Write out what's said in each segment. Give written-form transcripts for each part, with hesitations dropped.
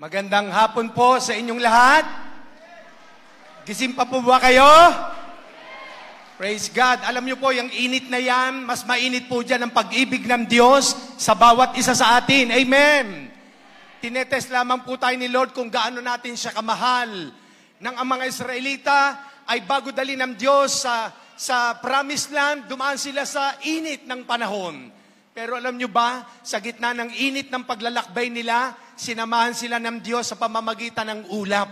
Magandang hapon po sa inyong lahat. Gising pa po ba kayo? Praise God. Alam niyo po, yung init na yan, mas mainit po dyan ang pag-ibig ng Diyos sa bawat isa sa atin. Amen. Tinetest lamang po tayo ni Lord kung gaano natin siya kamahal. Nang ang mga Israelita ay bago dali ng Diyos sa Promised Land, dumaan sila sa init ng panahon. Pero alam nyo ba, sa gitna ng init ng paglalakbay nila, sinamahan sila ng Diyos sa pamamagitan ng ulap.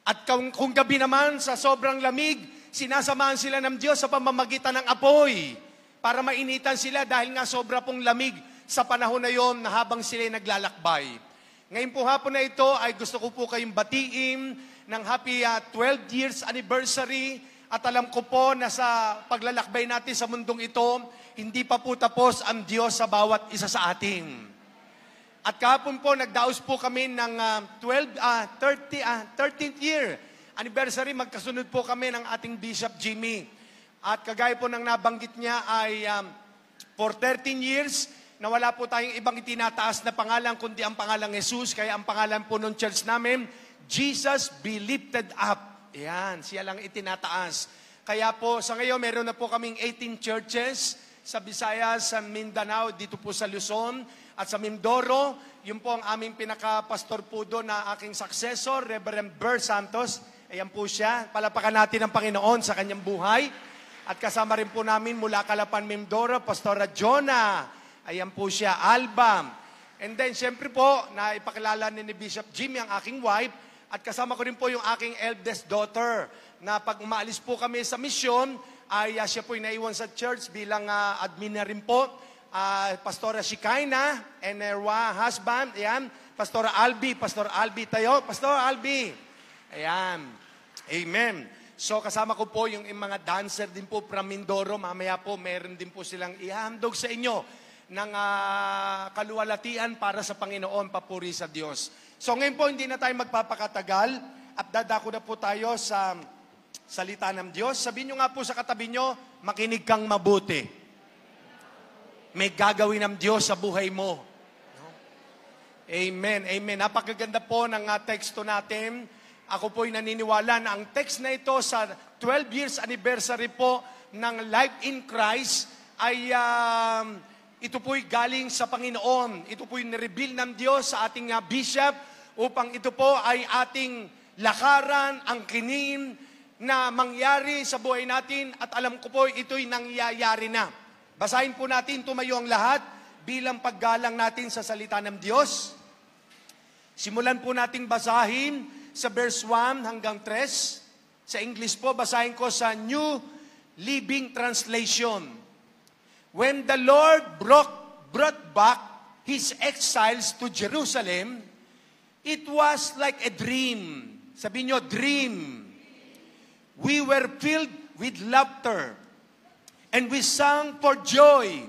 At kung gabi naman, sa sobrang lamig, sinasamahan sila ng Diyos sa pamamagitan ng apoy para mainitan sila dahil nga sobra pong lamig sa panahon na yon na habang sila naglalakbay. Ngayon po hapon na ito ay gusto ko po kayong batiin ng happy 12 years anniversary. At alam ko po na sa paglalakbay natin sa mundong ito, hindi pa po tapos ang Diyos sa bawat isa sa atin. At kahapon po, nagdaos po kami ng 13th year anniversary. Magkasunod po kami ng ating Bishop Jimmy. At kagaya po ng nabanggit niya ay for 13 years, na wala po tayong ibang itinataas na pangalan kundi ang pangalang Jesus. Kaya ang pangalan po ng church namin, Jesus Be Lifted Up. Ayan, siya lang itinataas. Kaya po, sa ngayon, meron na po kaming 18 churches sa Visayas, sa Mindanao, dito po sa Luzon, at sa Mindoro. Yun po ang aming pinaka-pastor po doon na aking successor, Reverend Ber Santos. Ayan po siya. Palapakan natin ang Panginoon sa kanyang buhay. At kasama rin po namin mula Calapan, Mindoro, Pastora Jonah. Ayan po siya, Alba. And then, syempre po, na ipakilala ni Bishop Jimmy, ang aking wife. At kasama ko rin po yung aking eldest daughter na pag umaalis po kami sa misyon, ay siya po naiwan sa church bilang admin na rin po. Pastora Shikaina and her husband, ayan, Pastora Albi tayo. Pastor Albi, ayan, amen. So kasama ko po yung mga dancer din po from Mindoro. Mamaya po meron din po silang ihahandog sa inyo ng kaluwalhatian para sa Panginoon, papuri sa Diyos. So ngayon po, hindi na tayo magpapakatagal at dadako na po tayo sa salita ng Diyos. Sabihin nyo nga po sa katabi nyo, makinig kang mabuti. May gagawin ng Diyos sa buhay mo. Amen, amen. Napakaganda po ng teksto natin. Ako po'y naniniwala na ang text na ito sa 12 years anniversary po ng Life in Christ ay ito po'y galing sa Panginoon. Ito po'y nireveal ng Diyos sa ating bishop upang ito po ay ating lakaran, angkinin na mangyari sa buhay natin at alam ko po ito'y nangyayari na. Basahin po natin, tumayo ang lahat bilang paggalang natin sa salita ng Diyos. Simulan po nating basahin sa verse 1 hanggang 3. Sa English po, basahin ko sa New Living Translation. When the Lord brought back His exiles to Jerusalem, it was like a dream. Sabihin nyo, dream. We were filled with laughter, and we sang for joy.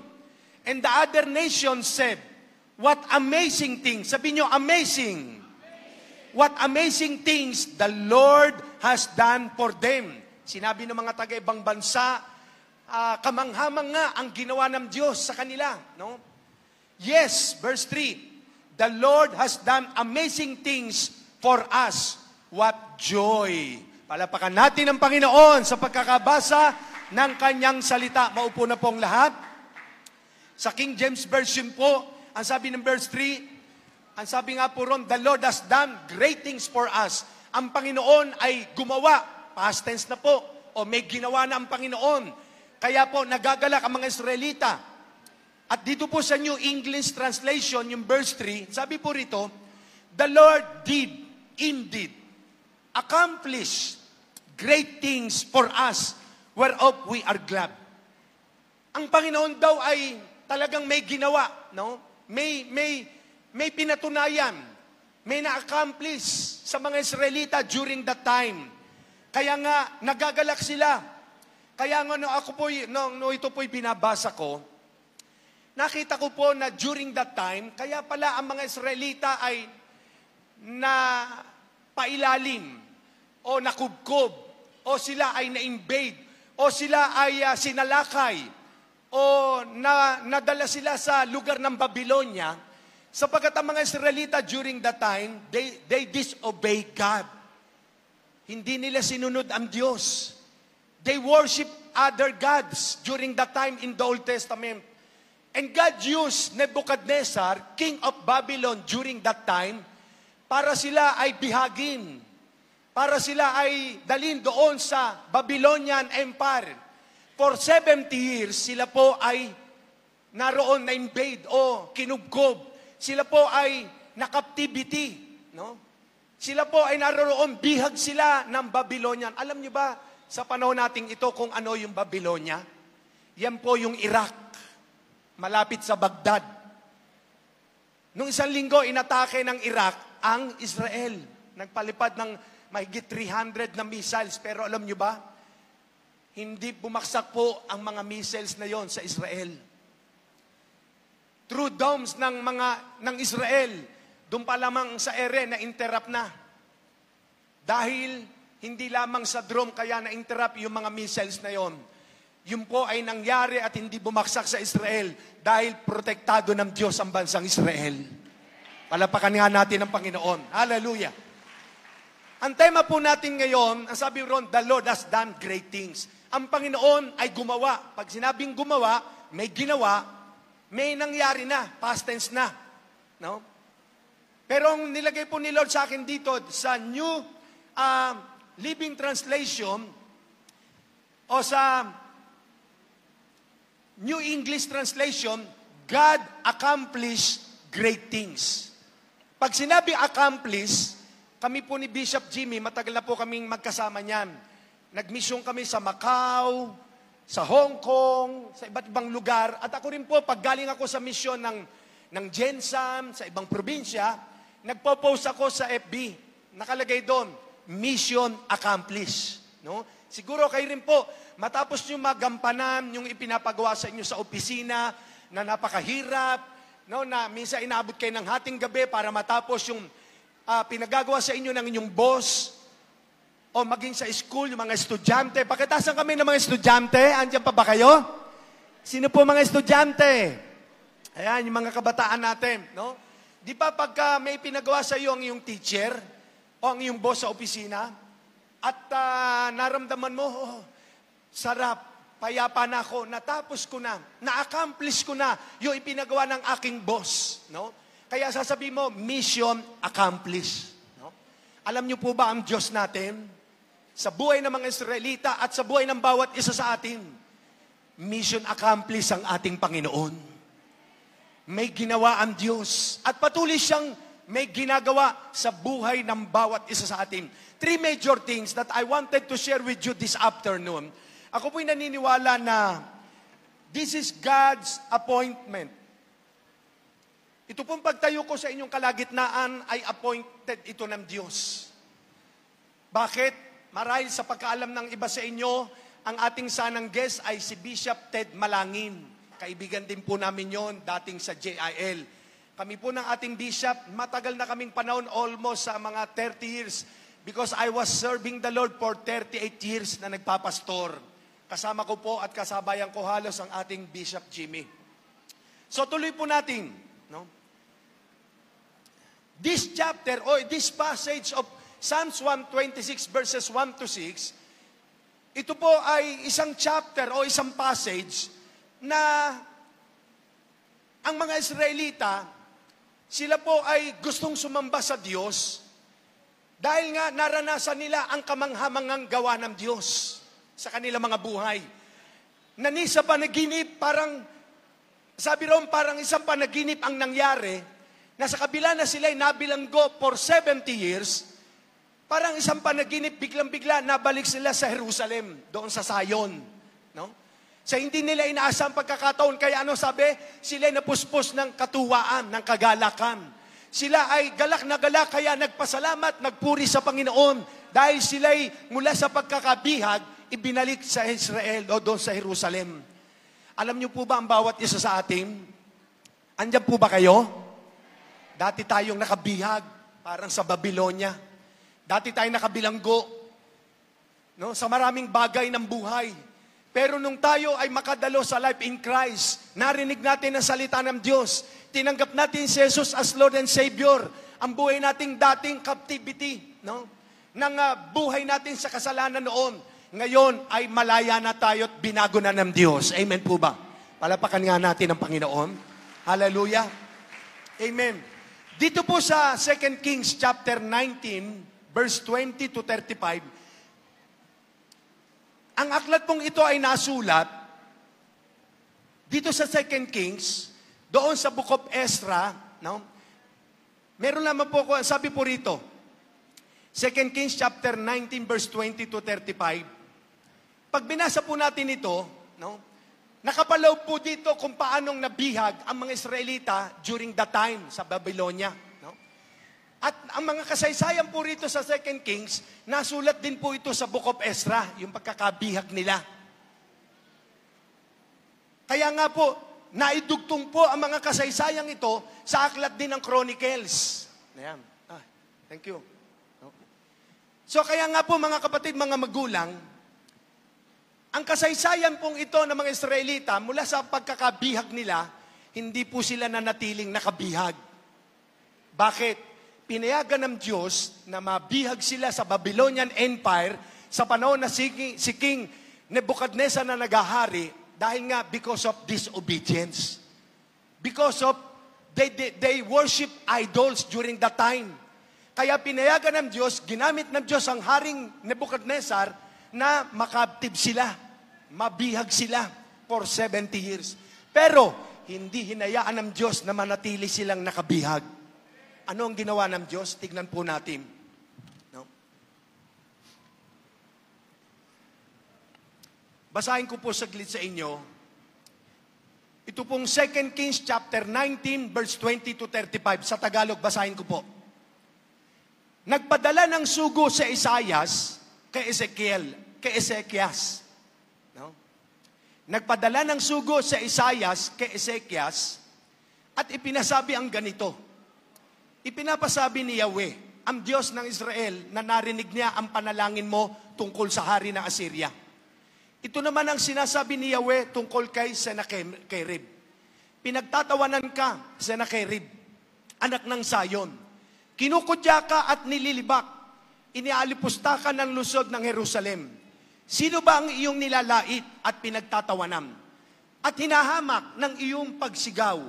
And the other nations said, what amazing things. Sabihin nyo, amazing. What amazing things the Lord has done for them. Sinabi ng mga taga-ibang bansa, kamangha-mangha ang ginawa ng Diyos sa kanila. No? Yes, verse 3. The Lord has done amazing things for us. What joy! Palapakan natin ang Panginoon sa pagkakabasa ng kanyang salita. Maupo na pong lahat. Sa King James Version po, ang sabi ng verse 3, ang sabi nga po ron, the Lord has done great things for us. Ang Panginoon ay gumawa. Past tense na po. O may ginawa na ang Panginoon. Kaya po, nagagalak ang mga Israelita. At dito po sa New English Translation, yung verse 3, sabi po rito, the Lord did indeed accomplish great things for us, whereof we are glad. Ang Panginoon daw ay talagang may ginawa, no? May pinatunayan, may na-accomplish sa mga Israelita during that time. Kaya nga, nagagalak sila. Kaya nga, ito po'y binabasa ko, nakita ko po na during that time, kaya pala ang mga Israelita ay na pailalim o nakubkob o sila ay na-invade o sila ay sinalakay o nadala sila sa lugar ng Babylonia Sapagkat ang mga Israelita during that time, they disobey God. Hindi nila sinunod ang Diyos. They worship other gods during that time in the Old Testament. And God used Nebuchadnezzar, king of Babylon during that time, para sila ay bihagin. Para sila ay dalhin doon sa Babylonian Empire. For 70 years, sila po ay naroon na invade o kinubkob. Sila po ay na-captivity. No? Sila po ay naroon, bihag sila ng Babylonian. Alam niyo ba, sa panahon nating ito kung ano yung Babylonia? Yan po yung Iraq, malapit sa Baghdad. Nung isang linggo, inatake ng Iraq ang Israel. Nagpalipad ng mahigit 300 na missiles. Pero alam niyo ba, hindi bumaksak po ang mga missiles na yon sa Israel. True domes ng Israel, doon pa lamang sa ere na interrupt na. Dahil hindi lamang sa drone kaya na-interrupt yung mga missiles na yon. Yun po ay nangyari at hindi bumaksak sa Israel dahil protektado ng Diyos ang bansang Israel. Palapakan nga natin ang Panginoon. Hallelujah. Ang tema po natin ngayon, ang sabi ron, the Lord has done great things. Ang Panginoon ay gumawa. Pag sinabing gumawa, may ginawa, may nangyari na, past tense na. No? Pero ang nilagay po ni Lord sa akin dito, sa New Living Translation, o sa New English Translation, God accomplished great things. Pag sinabi accomplish, kami po ni Bishop Jimmy, matagal na po kaming magkasama niyan. Nagmisyon kami sa Macau, sa Hong Kong, sa iba't ibang lugar. At ako rin po, pag galing ako sa misyon ng Gensam, sa ibang probinsya, nagpo-post ako sa FB. Nakalagay doon, mission accomplished. No? Siguro kayo rin po, matapos nyo magampanan yung ipinapagawa sa inyo sa opisina, na napakahirap, no? Na minsan inaabot kayo ng hating gabi para matapos yung pinagagawa sa inyo ng inyong boss, o maging sa school, yung mga estudyante. Pakitasan kami ng mga estudyante. Andiyan pa ba kayo? Sino po mga estudyante? Ayan, yung mga kabataan natin. No? Di ba pagka may pinagawa sa iyo ang iyong teacher o ang iyong boss sa opisina at naramdaman mo, sarap, payapa na ako, natapos ko na, na-accomplish ko na yung ipinagawa ng aking boss. No? Kaya sasabihin mo, mission accomplished. No? Alam niyo po ba ang Diyos natin? Sa buhay ng mga Israelita at sa buhay ng bawat isa sa atin, mission accomplished ang ating Panginoon. May ginawa ang Diyos at patuloy siyang may ginagawa sa buhay ng bawat isa sa atin. 3 major things that I wanted to share with you this afternoon. Ako po'y naniniwala na this is God's appointment. Ito pong pagtayo ko sa inyong kalagitnaan ay appointed ito ng Diyos. Bakit? Marahil sa pagkaalam ng iba sa inyo, ang ating sanang guest ay si Bishop Ted Malangin. Kaibigan din po namin yon dating sa JIL. Kami po ng ating bishop, matagal na kaming panahon, almost sa mga 30 years. Because I was serving the Lord for 38 years na nagpapastor. Kasama ko po at kasabayan ko halos ang ating Bishop Jimmy. So tuloy po natin. No? This chapter, or this passage of Psalms 126 verses 1 to 6, ito po ay isang chapter o isang passage na ang mga Israelita, sila po ay gustong sumamba sa Diyos dahil nga naranasan nila ang kamanghamangang gawa ng Diyos sa kanilang mga buhay. Nani sa panaginip, parang, sabi roon, parang isang panaginip ang nangyari na sa kabila na sila ay nabilanggo for 70 years, parang isang panaginip, biglang-bigla, nabalik sila sa Jerusalem, doon sa Zion. No? Sa hindi nila inaasang pagkakataon, kaya ano sabi? Sila ay napuspos ng katuwaan, ng kagalakan. Sila ay galak na galak, kaya nagpasalamat, nagpuri sa Panginoon. Dahil sila ay mula sa pagkakabihag, ibinalik sa Israel o doon sa Jerusalem. Alam niyo po ba ang bawat isa sa atin? Andiyan po ba kayo? Dati tayong nakabihag, parang sa Babylonia. Dati tayo nakabilanggo, no, sa maraming bagay ng buhay. Pero nung tayo ay makadalo sa life in Christ, narinig natin ang salita ng Diyos, tinanggap natin si Jesus as Lord and Savior, ang buhay nating dating captivity, no? Nang buhay natin sa kasalanan noon, ngayon ay malaya na tayo at binago na ng Diyos. Amen po ba? Palapakan nga natin ang Panginoon. Hallelujah. Amen. Dito po sa 2 Kings chapter 19, verse 20 to 35, ang aklat pong ito ay nasulat dito sa 2 Kings, doon sa Book of Ezra, no? Meron naman po ko, sabi po rito, 2 Kings chapter 19 verse 20 to 35. Pag binasa po natin ito, no? Nakapalaw po dito kung paanong nabihag ang mga Israelita during the time sa Babylonia, no? At ang mga kasaysayan po rito sa 2 Kings, nasulat din po ito sa Book of Ezra, yung pagkakabihag nila. Kaya nga po, naidugtong po ang mga kasaysayang ito sa aklat din ng Chronicles. Ayan. Thank you. So kaya nga po mga kapatid, mga magulang, ang kasaysayan pong ito ng mga Israelita, mula sa pagkakabihag nila, hindi po sila nanatiling nakabihag. Bakit? Pinayagan ng Diyos na mabihag sila sa Babylonian Empire sa panahon na si King Nebuchadnezzar na nagahari dahil nga because of disobedience. Because of they worship idols during that time. Kaya pinayagan ng Diyos, ginamit ng Diyos ang haring Nebuchadnezzar na makaptib sila, mabihag sila for 70 years. Pero hindi hinayaan ng Diyos na manatili silang nakabihag. Ano ang ginawa ng Diyos? Tignan po natin. No? Basahin ko po saglit sa inyo. Ito pong 2 Kings chapter 19 verse 20 to 35. Sa Tagalog, basahin ko po. Nagpadala ng sugo sa Isaias kay Ezekias. No? Nagpadala ng sugo sa Isaias kay Ezekias at ipinasabi ang ganito. Ipinapasabi ni Yahweh, ang Diyos ng Israel, na narinig niya ang panalangin mo tungkol sa hari ng Assyria. Ito naman ang sinasabi ni Yahweh tungkol kay Sennacherib. Pinagtatawanan ka, Sennacherib, anak ng Sayon. Kinukudya ka at nililibak. Inialipusta ka ng lusod ng Jerusalem. Sino ba ang iyong nilalait at pinagtatawanan? At hinahamak ng iyong pagsigaw.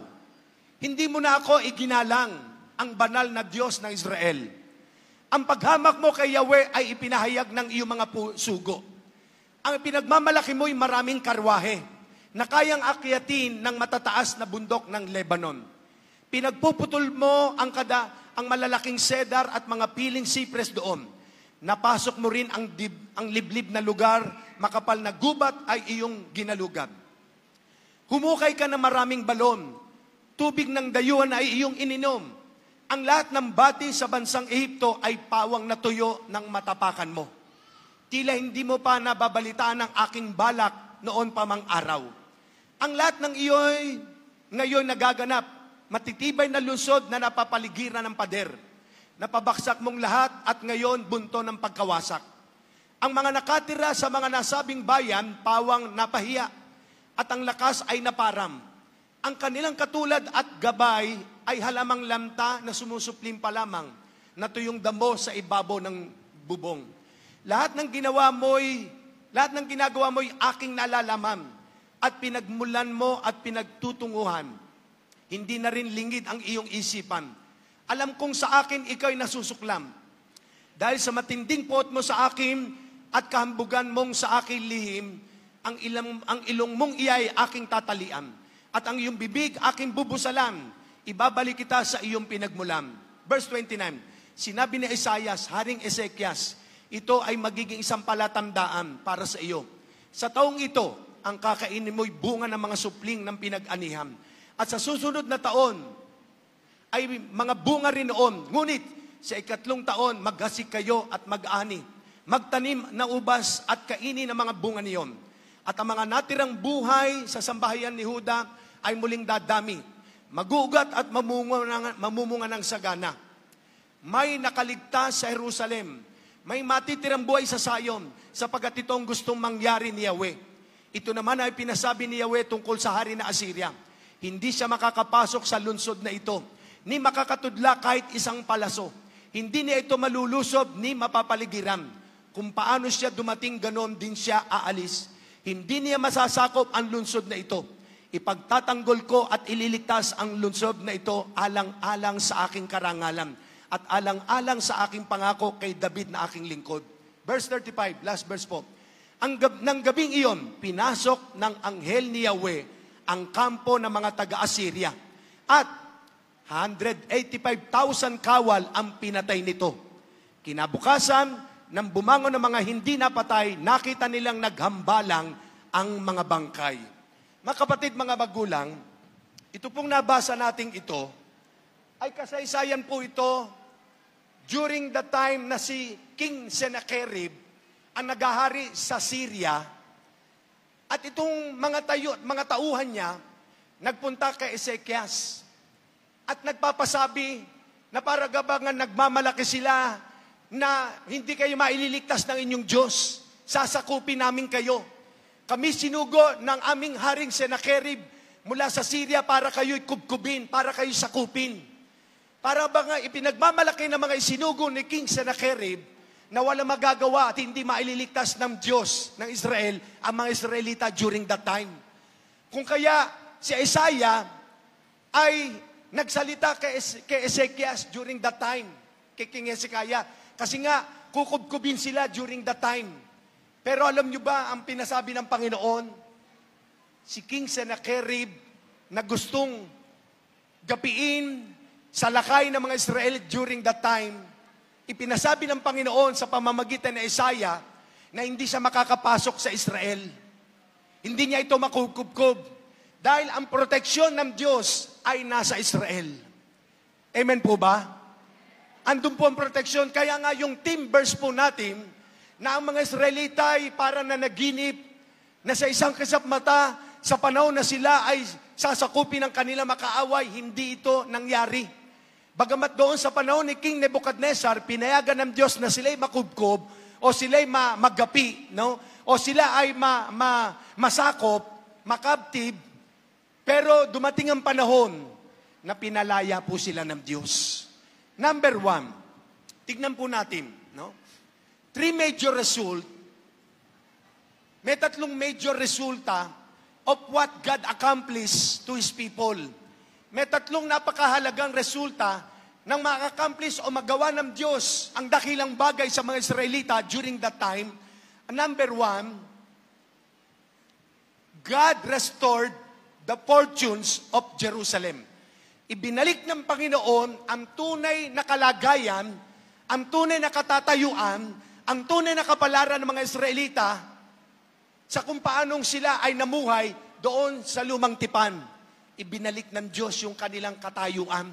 Hindi mo na ako iginalang, ang banal na Diyos ng Israel. Ang paghamak mo kay Yahweh ay ipinahayag ng iyong mga sugo. Ang pinagmamalaki mo'y maraming karwahe na kayang akyatin ng matataas na bundok ng Lebanon. Pinagpuputol mo ang malalaking cedar at mga piling cypress doon. Napasok mo rin ang liblib na lugar, makapal na gubat ay iyong ginalugad. Humukay ka ng maraming balon. Tubig ng dayuhan ay iyong ininom. Ang lahat ng bati sa bansang Ehipto ay pawang na tuyo ng matapakan mo. Tila hindi mo pa nababalitaan ang aking balak noon pa mang araw. Ang lahat ng iyo'y ngayon nagaganap, matitibay na lungsod na napapaligiran ng pader. Napabaksak mong lahat at ngayon bunto ng pagkawasak. Ang mga nakatira sa mga nasabing bayan, pawang napahiya at ang lakas ay naparam. Ang kanilang katulad at gabay ay halamang lamta na sumusuplim pa lamang na tuyong damo sa ibabaw ng bubong. Lahat ng ginagawa mo'y aking nalalaman at pinagmulan mo at pinagtutunguhan. Hindi na rin lingid ang iyong isipan. Alam kong sa akin ikaw'y nasusuklam. Dahil sa matinding puot mo sa akin at kahambugan mong sa akin lihim, ang ilong mong iyay aking tatalian. At ang iyong bibig aking bubusalan. Ibabalik kita sa iyong pinagmulan. Verse 29, sinabi ni Isaias, haring Ezekias, ito ay magiging isang palatandaan para sa iyo. Sa taong ito, ang kakainin mo'y bunga ng mga supling ng pinag-anihan. At sa susunod na taon, ay mga bunga rin noon. Ngunit, sa 3 taon, maghasik kayo at mag-ani. Magtanim na ubas at kainin ang mga bunga niyon. At ang mga natirang buhay sa sambahayan ni Huda ay muling dadami. Magugat at mamumunga ng sagana. May nakaligtas sa Jerusalem. May matitirang buhay sa Sayon sapagkat itong gustong mangyari ni Yahweh. Ito naman ay pinasabi ni Yahweh tungkol sa hari na Assyria. Hindi siya makakapasok sa lungsod na ito, ni makakatudla kahit isang palaso. Hindi niya ito malulusob ni mapapaligiran. Kung paano siya dumating, ganon din siya aalis. Hindi niya masasakop ang lungsod na ito. Ipagtatanggol ko at ililigtas ang lungsod na ito alang-alang sa aking karangalan at alang-alang sa aking pangako kay David na aking lingkod. Verse 35, last verse po. Nang gabing iyon, pinasok ng anghel ni Yahweh ang kampo ng mga taga-Assyria at 185,000 kawal ang pinatay nito. Kinabukasan, nang bumangon ng mga hindi napatay, nakita nilang naghambalang ang mga bangkay. Mga kapatid, mga magulang, ito pong nabasa nating ito, ay kasaysayan po ito during the time na si King Sennacherib ang naghahari sa Syria. At itong mga tauhan niya, nagpunta kay Ezekias at nagpapasabi na para gabangan nagmamalaki sila na hindi kayo maililigtas ng inyong Diyos. Sasakupin namin kayo. Kami sinugo ng aming haring Sennacherib mula sa Syria para kayo'y kubkubin, para kayo sakupin. Para ba nga ipinagmamalaki ng mga isinugo ni King Sennacherib na walang magagawa at hindi maililigtas ng Diyos ng Israel ang mga Israelita during that time. Kung kaya si Isaiah ay nagsalita kay Ezekias during that time, kay King Hezekiah, kasi nga kukubkubin sila during that time. Pero alam nyo ba ang pinasabi ng Panginoon? Si King Sennacherib na gustong gapiin sa lakay ng mga Israel during that time, ipinasabi ng Panginoon sa pamamagitan ng Isaiah na hindi siya makakapasok sa Israel. Hindi niya ito makukubkub dahil ang proteksyon ng Diyos ay nasa Israel. Amen po ba? Andun po ang proteksyon. Kaya nga yung theme verse po natin na ang mga Israelita ay para na naginip na sa isang kasap mata sa panahon na sila ay sasakupin ng kanila makaaway. Hindi ito nangyari. Bagamat doon sa panahon ni King Nebuchadnezzar, pinayagan ng Diyos na sila'y makubkob o sila'y magapi, no? O sila ay masakop, makaptib, pero dumating ang panahon na pinalaya po sila ng Diyos. Number 1, tignan po natin, no? 3 major result, may 3 major resulta of what God accomplished to His people. May 3 napakahalagang resulta ng maka-accomplish o magawa ng Diyos ang dakilang bagay sa mga Israelita during that time. Number 1, God restored the fortunes of Jerusalem. Ibinalik ng Panginoon ang tunay na kalagayan, ang tunay na katatayuan, ang tunay na kapalaran ng mga Israelita sa kung paanong sila ay namuhay doon sa lumang tipan. Ibinalik ng Diyos yung kanilang katayuan.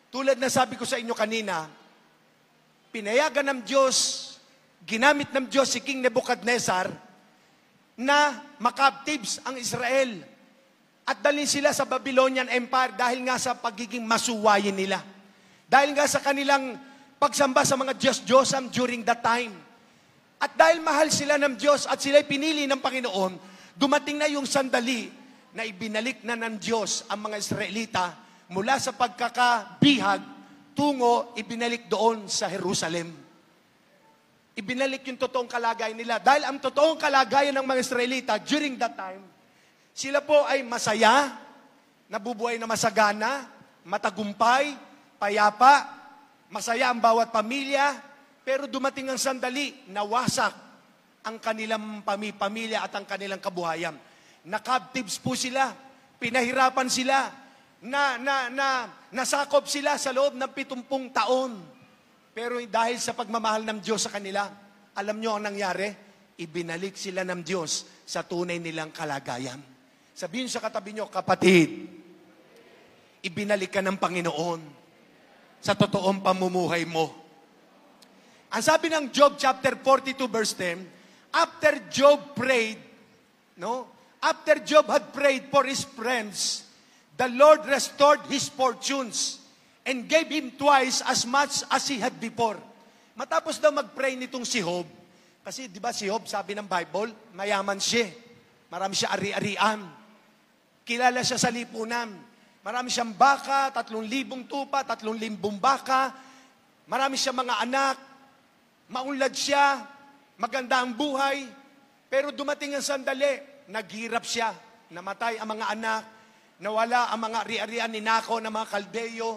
Tulad na sabi ko sa inyo kanina, pinayagan ng Diyos, ginamit ng Diyos si King Nebuchadnezzar na makaptives ang Israel at dalhin sila sa Babylonian Empire dahil nga sa pagiging masuwayin nila. Dahil nga sa kanilang pagsamba sa mga Diyos-Diyosan during that time. At dahil mahal sila ng Diyos at sila'y pinili ng Panginoon, dumating na yung sandali na ibinalik na ng Diyos ang mga Israelita mula sa pagkakabihag tungo ibinalik doon sa Jerusalem. Ibinalik yung totoong kalagayan nila. Dahil ang totoong kalagayan ng mga Israelita during that time, sila po ay masaya, nabubuhay na masagana, matagumpay, payapa, masaya ang bawat pamilya, pero dumating ang sandali, nawasak ang kanilang pamilya at ang kanilang kabuhayan. Nakaptives po sila, pinahirapan sila, nasakop sila sa loob ng 70 taon. Pero dahil sa pagmamahal ng Diyos sa kanila, alam nyo ang nangyari? Ibinalik sila ng Diyos sa tunay nilang kalagayan. Sabihin sa katabi nyo, kapatid, ibinalik ka ng Panginoon sa totoong pamumuhay mo. Ang sabi ng Job chapter 42 verse 10, after Job prayed, after Job had prayed for his friends, the Lord restored his fortunes and gave him twice as much as he had before. Matapos daw mag-pray nitong si Job, kasi di ba si Job, sabi ng Bible, mayaman siya. Marami siya ari-arian. Kilala siya sa lipunan. Marami siyang baka, 3,000 tupa, 3,000 baka. Marami siyang mga anak. Maunlad siya. Maganda ang buhay. Pero dumating ang sandali, naghirap siya. Namatay ang mga anak. Nawala ang mga ari-arian, ninakaw ng mga kaldeyo,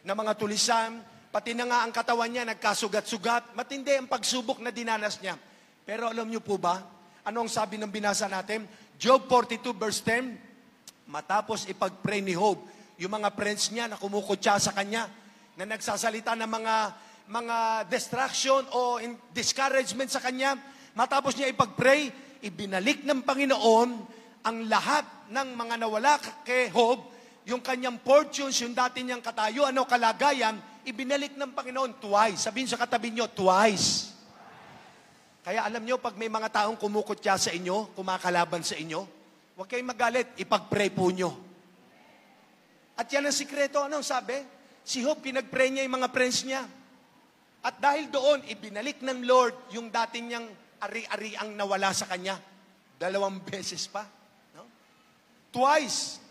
ng mga tulisan. Pati na nga ang katawan niya, nagkasugat-sugat. Matindi ang pagsubok na dinanas niya. Pero alam niyo po ba, ano ang sabi ng binasa natin? Job 42 verse 10, matapos ipag-pray ni Job, yung mga friends niya na kumukutya sa kanya, na nagsasalita ng mga distraction o discouragement sa kanya, matapos niya ipag-pray, ibinalik ng Panginoon ang lahat ng mga nawala kay Job, yung kanyang fortunes, yung dati niyang katayuan o kalagayan, ibinalik ng Panginoon twice. Sabihin sa katabi niyo, twice. Kaya alam niyo, pag may mga taong kumukutya sa inyo, kumakalaban sa inyo, huwag kayong magalit, ipag-pray po niyo. At yan ang sikreto, anong sabi? Si Job, pinag-pray niya yung mga friends niya. At dahil doon, ibinalik ng Lord yung dati niyang ari-ariang nawala sa kanya. 2 beses pa. No? Twice.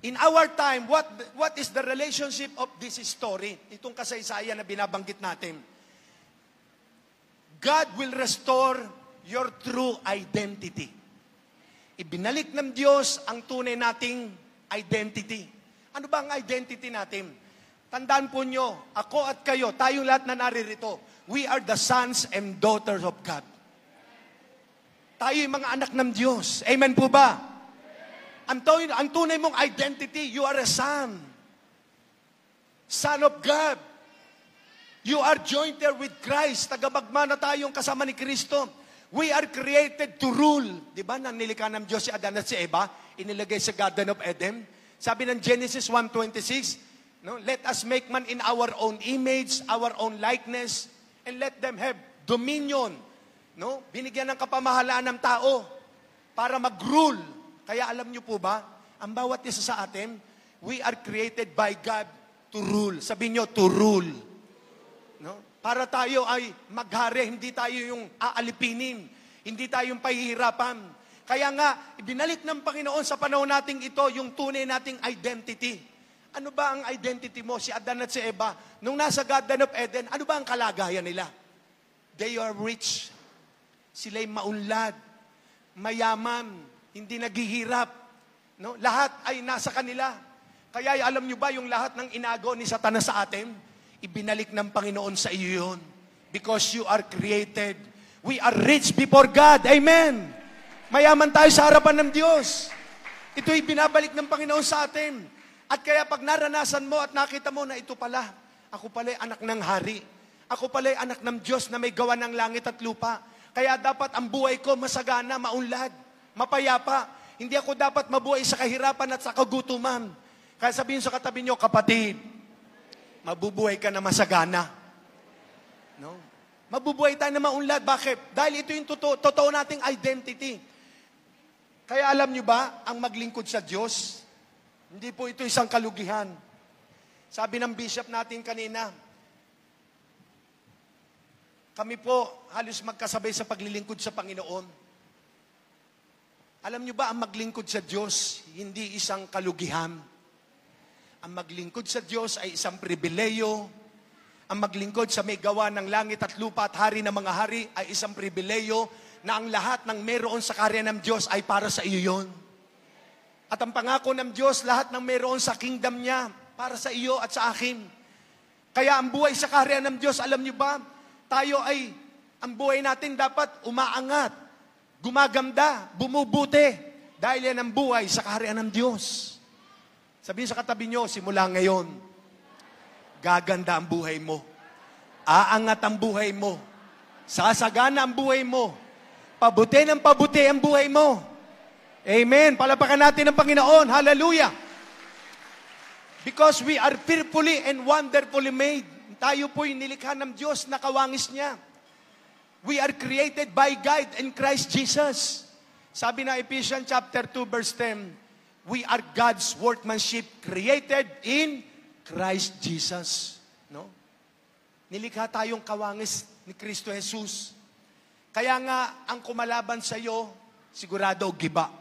In our time, what is the relationship of this story? Itong kasaysayan na binabanggit natin. God will restore your true identity. Ibinalik ng Diyos ang tunay nating identity. Ano ba ang identity natin? Tandaan po nyo, ako at kayo, tayong lahat na naririto, we are the sons and daughters of God. Tayo yung mga anak ng Diyos. Amen po ba? Ang tunay mong identity, you are a son. Son of God. You are joined there with Christ. Tagabagmana tayong kasama ni Kristo. We are created to rule. Di ba, nang nilikha ng Diyos si Adan at si Eva, inilagay sa Garden of Eden. Sabi ng Genesis 1:26, no, let us make man in our own image, our own likeness, and let them have dominion. No? Binigyan ng kapamahalaan ng tao para mag-rule. Kaya alam niyo po ba, ang bawat isa sa atin, we are created by God to rule. Sabihin niyo, to rule. No? Para tayo ay maghari, hindi tayo yung aalipinin, hindi tayo yung pahihirapan. Kaya nga, ibinalik ng Panginoon sa panahon nating ito yung tunay nating identity. Ano ba ang identity mo? Si Adan at si Eva, nung nasa Garden of Eden, ano ba ang kalagayan nila? They are rich. Sila'y maunlad, mayaman, hindi naghihirap. No? Lahat ay nasa kanila. Kaya alam nyo ba yung lahat ng inago ni Satanas sa atin? Ibinalik ng Panginoon sa iyo yun. Because you are created. We are rich before God. Amen. Mayaman tayo sa harapan ng Diyos. Ito'y binabalik ng Panginoon sa atin. At kaya pag naranasan mo at nakita mo na ito pala, ako pala'y anak ng hari. Ako pala'y anak ng Diyos na may gawa ng langit at lupa. Kaya dapat ang buhay ko masagana, maunlad, mapayapa. Hindi ako dapat mabuhay sa kahirapan at sa kagutuman. Kaya sabihin sa katabi nyo, kapatid, mabubuhay ka na masagana. No? Mabubuhay tayo na maunlad. Bakit? Dahil ito yung totoo nating identity. Kaya alam nyo ba, ang maglingkod sa Diyos, hindi po ito isang kalugihan. Sabi ng bishop natin kanina, kami po halos magkasabay sa paglilingkod sa Panginoon. Alam nyo ba, ang maglingkod sa Diyos, hindi isang kalugihan. Ang maglingkod sa Diyos ay isang pribileyo. Ang maglingkod sa may gawa ng langit at lupa at hari ng mga hari ay isang pribileyo na ang lahat ng meron sa karya ng Diyos ay para sa iyo yon. At ang pangako ng Diyos, lahat ng meron sa kingdom niya, para sa iyo at sa akin. Kaya ang buhay sa karya ng Diyos, alam niyo ba, tayo ay, ang buhay natin dapat umaangat, gumaganda, bumubuti, dahil yan ang buhay sa karya ng Diyos. Sabihin sa katabi nyo, simula ngayon, gaganda ang buhay mo. Aangat ang buhay mo. Sasagana ang buhay mo. Pabuti ng pabuti ang buhay mo. Amen. Palapakan natin ang Panginoon. Hallelujah. Because we are fearfully and wonderfully made. Tayo po'y nilikha ng Diyos na kawangis niya. We are created by God in Christ Jesus. Sabi na Ephesians chapter 2 verse 10, we are God's workmanship created in Christ Jesus. No? Nilikha tayong kawangis ni Kristo Jesus. Kaya nga, ang kumalaban sa iyo, sigurado giba.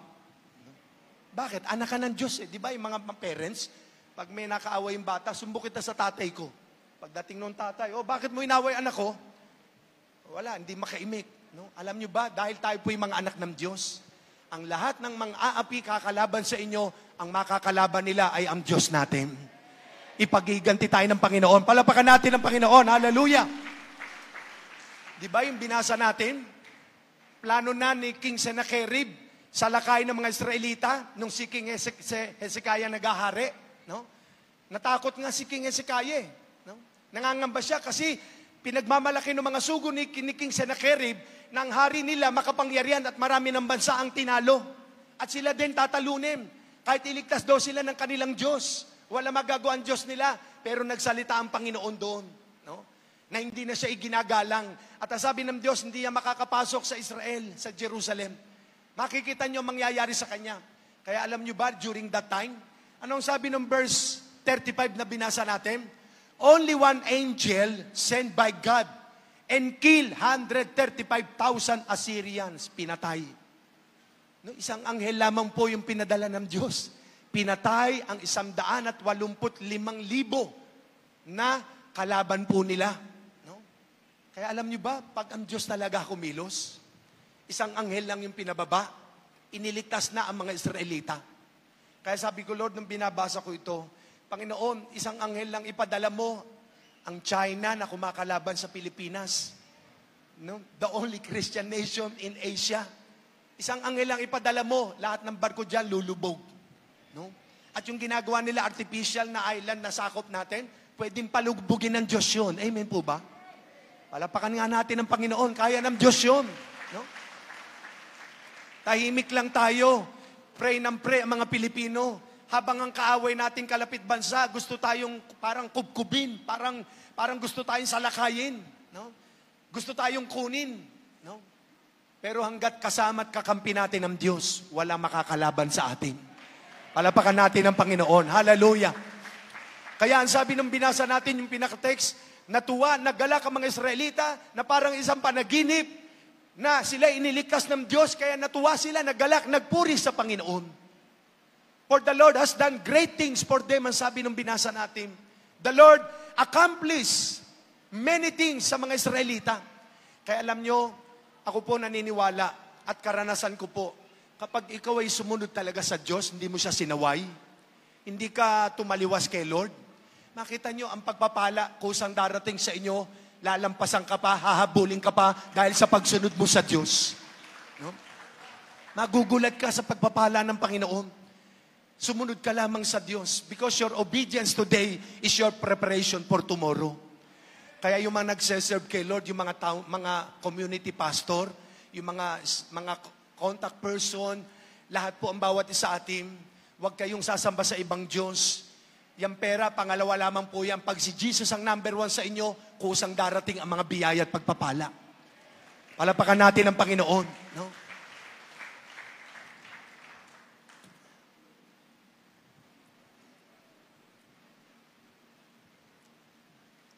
Bakit? Anak ka ng Diyos eh. Di ba yung mga parents, pag may nakaaway yung bata, sumbok kita sa tatay ko. Pagdating nung tatay, bakit mo inaway anak ko? Wala, hindi makaimik. No? Alam nyo ba, dahil tayo po yung mga anak ng Diyos, ang lahat ng mga aapi kakalaban sa inyo, ang makakalaban nila ay ang Diyos natin. Ipagiganti tayo ng Panginoon. Palapakan natin ng Panginoon. Hallelujah! Di ba yung binasa natin? Plano na ni King Sennacherib sa lakay ng mga Israelita nung si King Hezekiah naghahari. No? Natakot nga si King Hezekiah. No? Nangangamba siya kasi pinagmamalaki ng mga sugo ni King Sennacherib na ang hari nila makapangyarihan at marami ng bansa ang tinalo. At sila din tatalunin. Kahit iligtas daw sila ng kanilang Diyos. Wala magagawa ang Diyos nila. Pero nagsalita ang Panginoon doon. No? Na hindi na siya iginagalang. At ang sabi ng Diyos, hindi niya makakapasok sa Israel, sa Jerusalem. Makikita niyo mangyayari sa kanya. Kaya alam niyo ba, during that time, anong sabi ng verse 35 na binasa natin? Only one angel sent by God and killed 135,000 Assyrians. Pinatay. No, isang anghel lamang po yung pinadala ng Diyos. Pinatay ang 185,000 na kalaban po nila. No? Kaya alam niyo ba, pag ang Diyos talaga kumilos, isang anghel lang yung pinababa, iniligtas na ang mga Israelita. Kaya sabi ko, Lord, nung binabasa ko ito, Panginoon, isang anghel lang ipadala mo ang China na kumakalaban sa Pilipinas. No? The only Christian nation in Asia. Isang anghel lang ipadala mo, lahat ng barko dyan lulubog. No? At yung ginagawa nila, artificial na island na sakop natin, pwedeng palubugin ng Diyos yun. Amen po ba? Palapakan nga natin ng Panginoon, kaya ng Diyos yun. No? Tahimik lang tayo. Pray ng pray ang mga Pilipino. Habang ang kaaway nating kalapit bansa, gusto tayong parang kubkubin, parang gusto tayong salakayin, no? Gusto tayong kunin, no? Pero hanggat kasama at kakampi natin ang Diyos, wala makakalaban sa atin. Palapakan natin ang Panginoon. Hallelujah! Kaya ang sabi ng binasa natin, yung pinaka-text, natuwa, naggalak ang mga Israelita na parang isang panaginip na sila iniligtas ng Diyos, kaya natuwa sila, naggalak, nagpuri sa Panginoon. For the Lord has done great things for them, ang sabi ng binasa natin. The Lord accomplished many things sa mga Israelita. Kaya alam nyo, ako po naniniwala at karanasan ko po, kapag ikaw ay sumunod talaga sa Diyos, hindi mo siya sinaway, hindi ka tumaliwas kay Lord, makita nyo ang pagpapala, kusang darating sa inyo, lalampasan ka pa, hahabulin ka pa, dahil sa pagsunod mo sa Diyos. No? Magugulat ka sa pagpapala ng Panginoon. Sumunod ka lamang sa Diyos because your obedience today is your preparation for tomorrow. Kaya yung mga nagseserve kay Lord, yung mga community pastor, yung mga contact person, lahat po ang bawat isa atin, huwag kayong sasamba sa ibang Diyos. Yung pera, pangalawa lamang po yan. Pag si Jesus ang number 1 sa inyo, kusang darating ang mga biyaya at pagpapala. Palapakan natin ang Panginoon. No?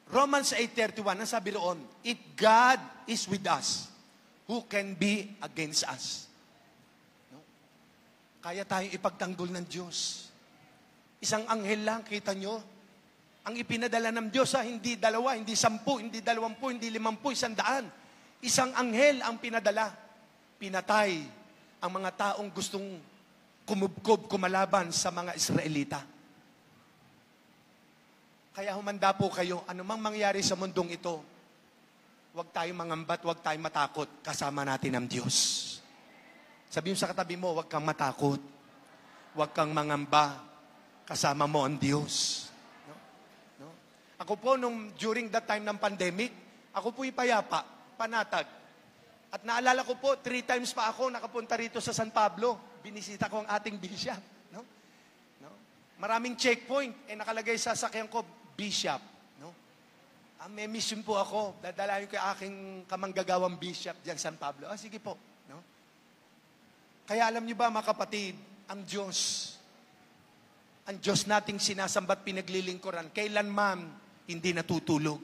Romans 8:31, ang sabi roon, if God is with us, who can be against us? No? Kaya tayong ipagtanggol ng Diyos. Isang anghel lang, kita nyo, ang ipinadala ng Diyos, hindi 2, hindi 10, hindi 20, hindi 50, 100. Isang anghel ang pinadala. Pinatay ang mga taong gustong kumubkob, kumalaban sa mga Israelita. Kaya humanda po kayo, anumang mangyari sa mundong ito, huwag tayong mangambat, huwag tayong matakot, kasama natin ang Diyos. Sabi mo sa katabi mo, huwag kang matakot, huwag kang mangamba, kasama mo ang Diyos. No? Ako po, during that time ng pandemic, ako po'y payapa, panatag. At naalala ko po, 3 times pa ako nakapunta rito sa San Pablo. Binisita ko ang ating bishop. No? Maraming checkpoint, nakalagay sa sakyan ko, Bishop, no? May mission po ako. Dadalayan ko yung aking kamanggagawang bishop diyan San Pablo. Sige po, no? Kaya alam niyo ba, mga kapatid, ang Diyos nating sinasambat pinaglilingkuran, kailanman hindi natutulog.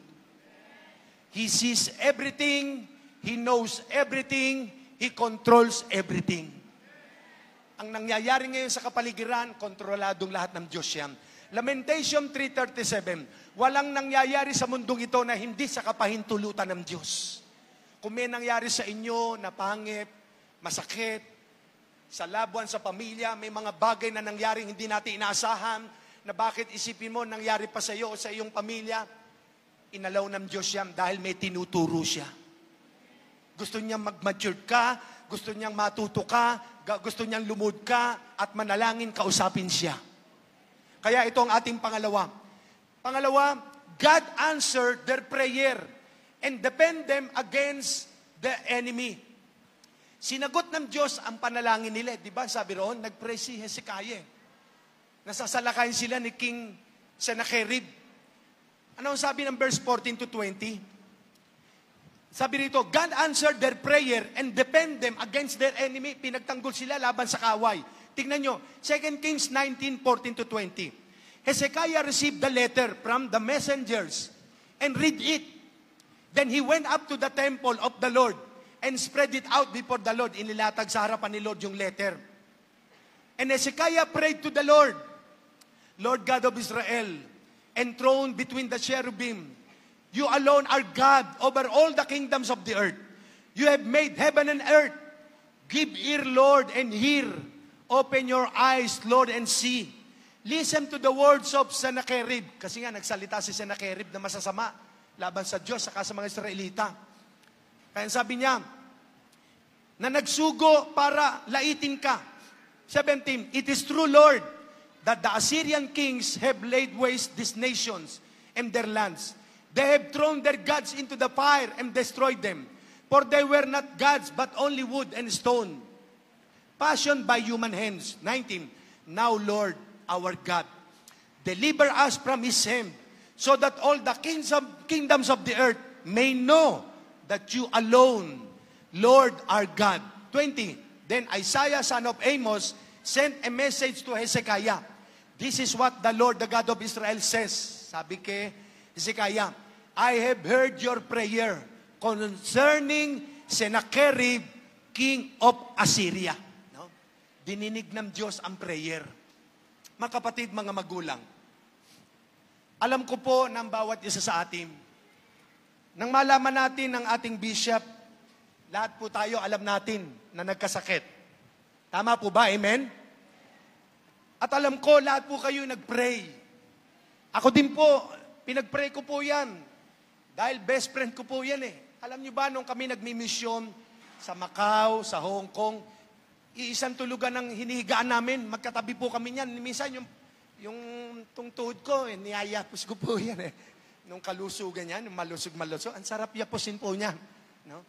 He sees everything, He knows everything, He controls everything. ang nangyayari ngayon sa kapaligiran, kontroladong lahat ng Diyos yan. Lamentation 3:37, walang nangyayari sa mundong ito na hindi sa kapahintulutan ng Diyos. Kung may nangyari sa inyo na pangit, masakit, sa labuan sa pamilya, may mga bagay na nangyaring hindi natin inaasahan, na bakit isipin mo nangyari pa sa iyo o sa iyong pamilya, inalaw ng Diyos yan dahil may tinuturo siya. Gusto niyang mag-mature ka, gusto niyang matuto ka, gusto niyang lumod ka, at manalangin, kausapin siya. Kaya ito ang ating pangalawa. Pangalawa, God answered their prayer and defend them against the enemy. Sinagot ng Diyos ang panalangin nila. Di ba sabi roon, nag-pray si Hezekiah. Nasasalakayin sila ni King Sennacherib. Ano ang sabi ng verse 14 to 20? Sabi rito, God answered their prayer and defend them against their enemy. Pinagtanggol sila laban sa kaway. Tingnan nyo, 2 Kings 19:14 to 20. Hezekiah received the letter from the messengers and read it. Then he went up to the temple of the Lord and spread it out before the Lord. Inilatag sa harapan ni Lord yung letter. And Hezekiah prayed to the Lord, Lord God of Israel, enthroned between the cherubim, you alone are God over all the kingdoms of the earth. You have made heaven and earth. Give ear, Lord, and hear. Open your eyes, Lord, and see. Listen to the words of Sennacherib. Kasi nga, nagsalita si Sennacherib na masasama laban sa Diyos saka sa mga Israelita. Kaya sabi niya, na nagsugo para laitin ka. 17, it is true, Lord, that the Assyrian kings have laid waste these nations and their lands. They have thrown their gods into the fire and destroyed them. For they were not gods, but only wood and stone, fashioned by human hands. 19, now, Lord, our God, deliver us from his hand, so that all the kingdoms of the earth may know that you alone, Lord, are God. 20, then Isaiah, son of Amos, sent a message to Hezekiah. This is what the Lord, the God of Israel, says. Sabi kay Hezekiah, I have heard your prayer concerning Sennacherib, king of Assyria. No? Dininig ng Diyos ang prayer. Mga kapatid, mga magulang, alam ko po ng bawat isa sa atin, nang malaman natin ng ating bishop, lahat po tayo alam natin na nagkasakit. Tama po ba? Amen? At alam ko, lahat po kayo nag-pray. Ako din po, pinag-pray ko po yan. Dahil best friend ko po yan eh. Alam niyo ba, nung kami nagmi-mission sa Macau, sa Hong Kong, iisang tulugan ng hinihigaan namin, magkatabi po kami niyan. Minsan yung tungtuhod ko, niyayapos ko po yan eh. Nung kalusugan niya, nung malusog, ang sarap yaposin po niya. No?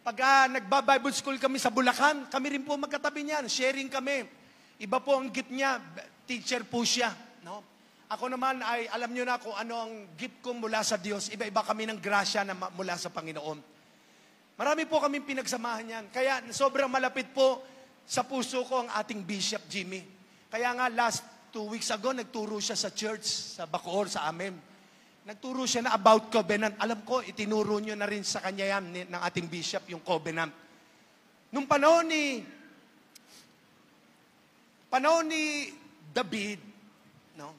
Pag nagba-Bible school kami sa Bulacan, kami rin po magkatabi niyan, sharing kami. Iba po ang gift niya, teacher po siya. No? Ako naman ay, alam niyo na kung ano ang gift ko mula sa Diyos. Iba-iba kami ng grasya na mula sa Panginoon. Marami po kami pinagsamahan yan. Kaya sobrang malapit po sa puso ko ang ating Bishop Jimmy. Kaya nga last 2 weeks ago, nagturo siya sa church, sa Bacoor, sa amin. Nagturo siya na about covenant. Alam ko, itinuro nyo na rin sa kanya yan ng ating bishop, yung covenant. Nung panahon ni David, no?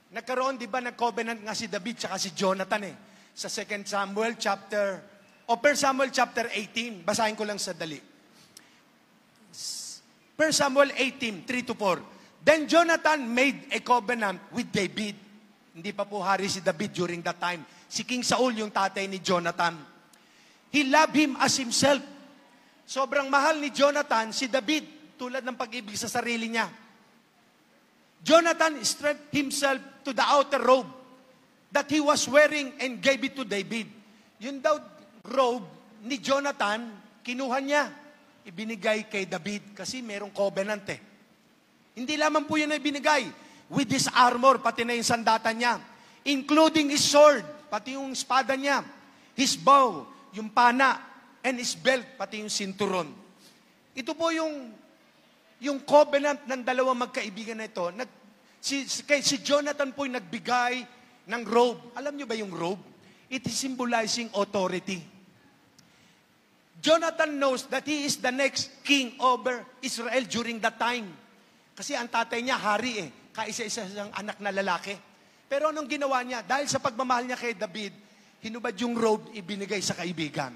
Nagkaroon, di ba, nag-covenant nga si David tsaka si Jonathan eh. Sa 1 Samuel chapter 18. Basahin ko lang sadali. 1 Samuel 18, 3-4. Then Jonathan made a covenant with David. Hindi pa po hari si David during that time. Si King Saul yung tatay ni Jonathan. He loved him as himself. Sobrang mahal ni Jonathan si David, tulad ng pag-ibig sa sarili niya. Jonathan stripped himself to the outer robe that he was wearing and gave it to David. Yun daw robe ni Jonathan, kinuha niya. Ibinigay kay David kasi merong covenant eh. Hindi lamang po yun na ibinigay. With his armor, pati na yung sandata niya. Including his sword, pati yung espada niya. His bow, yung pana, and his belt, pati yung sinturon. Ito po yung covenant ng dalawang magkaibigan na ito. Si Jonathan po yung nagbigay ng robe. Alam niyo ba yung robe? It is symbolizing authority. Jonathan knows that he is the next king over Israel during that time. Kasi ang tatay niya, hari kaisa-isa siyang anak na lalaki. Pero anong ginawa niya? Dahil sa pagmamahal niya kay David, hinubad yung robe, ibinigay sa kaibigan.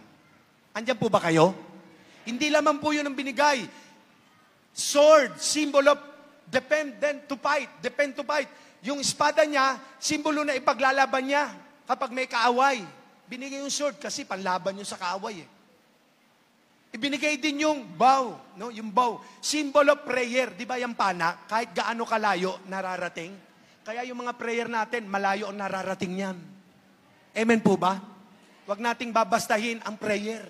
Andiyan po ba kayo? Hindi lamang po yun ang binigay. Sword, symbol of depend to fight. Yung espada niya, simbolo na ipaglalaban niya kapag may kaaway. Binigay yung sword kasi panlaban yun sa kaaway. Ibinigay din yung bow, no? Yung bow, symbol of prayer. Di ba yung pana, kahit gaano kalayo, nararating? Kaya yung mga prayer natin, malayo ang nararating yan. Amen po ba? Huwag nating babastahin ang prayer.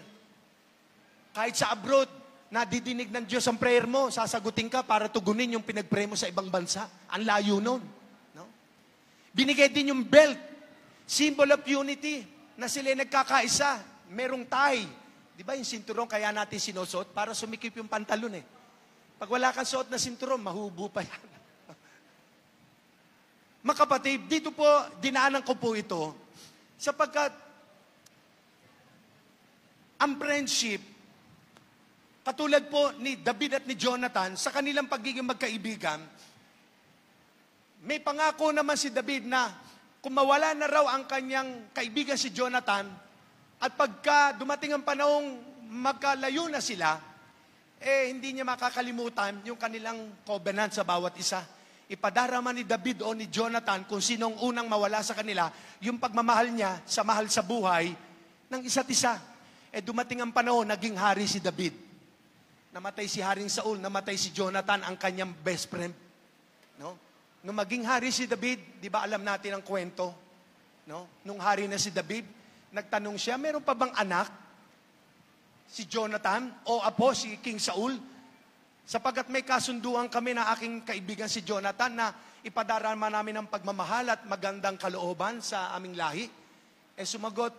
Kahit sa abroad, nadidinig ng Diyos ang prayer mo, sasagutin ka para tugunin yung pinag-pray mo sa ibang bansa. Ang layo nun. No? Binigay din yung belt, symbol of unity, na sila nagkakaisa. Merong tie. Di ba yung sinturon kaya natin sinusuot? Para sumikip yung pantalon Pag wala kang suot na sinturon, mahubo pa yan. Mga kapatid, dito po, dinaanan ko po ito, sapagkat ang friendship, katulad po ni David at ni Jonathan, sa kanilang pagiging magkaibigan, may pangako naman si David na kung mawala na raw ang kanyang kaibigan si Jonathan, at pagka dumating ang panahong magkalayo na sila, hindi niya makakalimutan yung kanilang covenant sa bawat isa. Ipadarama ni David o ni Jonathan kung sinong unang mawala sa kanila, yung pagmamahal niya sa mahal sa buhay ng isa't isa. Dumating ang panahon, naging hari si David. Namatay si Haring Saul, namatay si Jonathan, ang kanyang best friend. No? Nung maging hari si David, di ba alam natin ang kwento? No? Nung hari na si David, nagtanong siya, meron pa bang anak? Si Jonathan o apo, si King Saul? Sapagkat may kasunduan kami na aking kaibigan si Jonathan na ipadarama namin ang pagmamahal at magandang kalooban sa aming lahi. Sumagot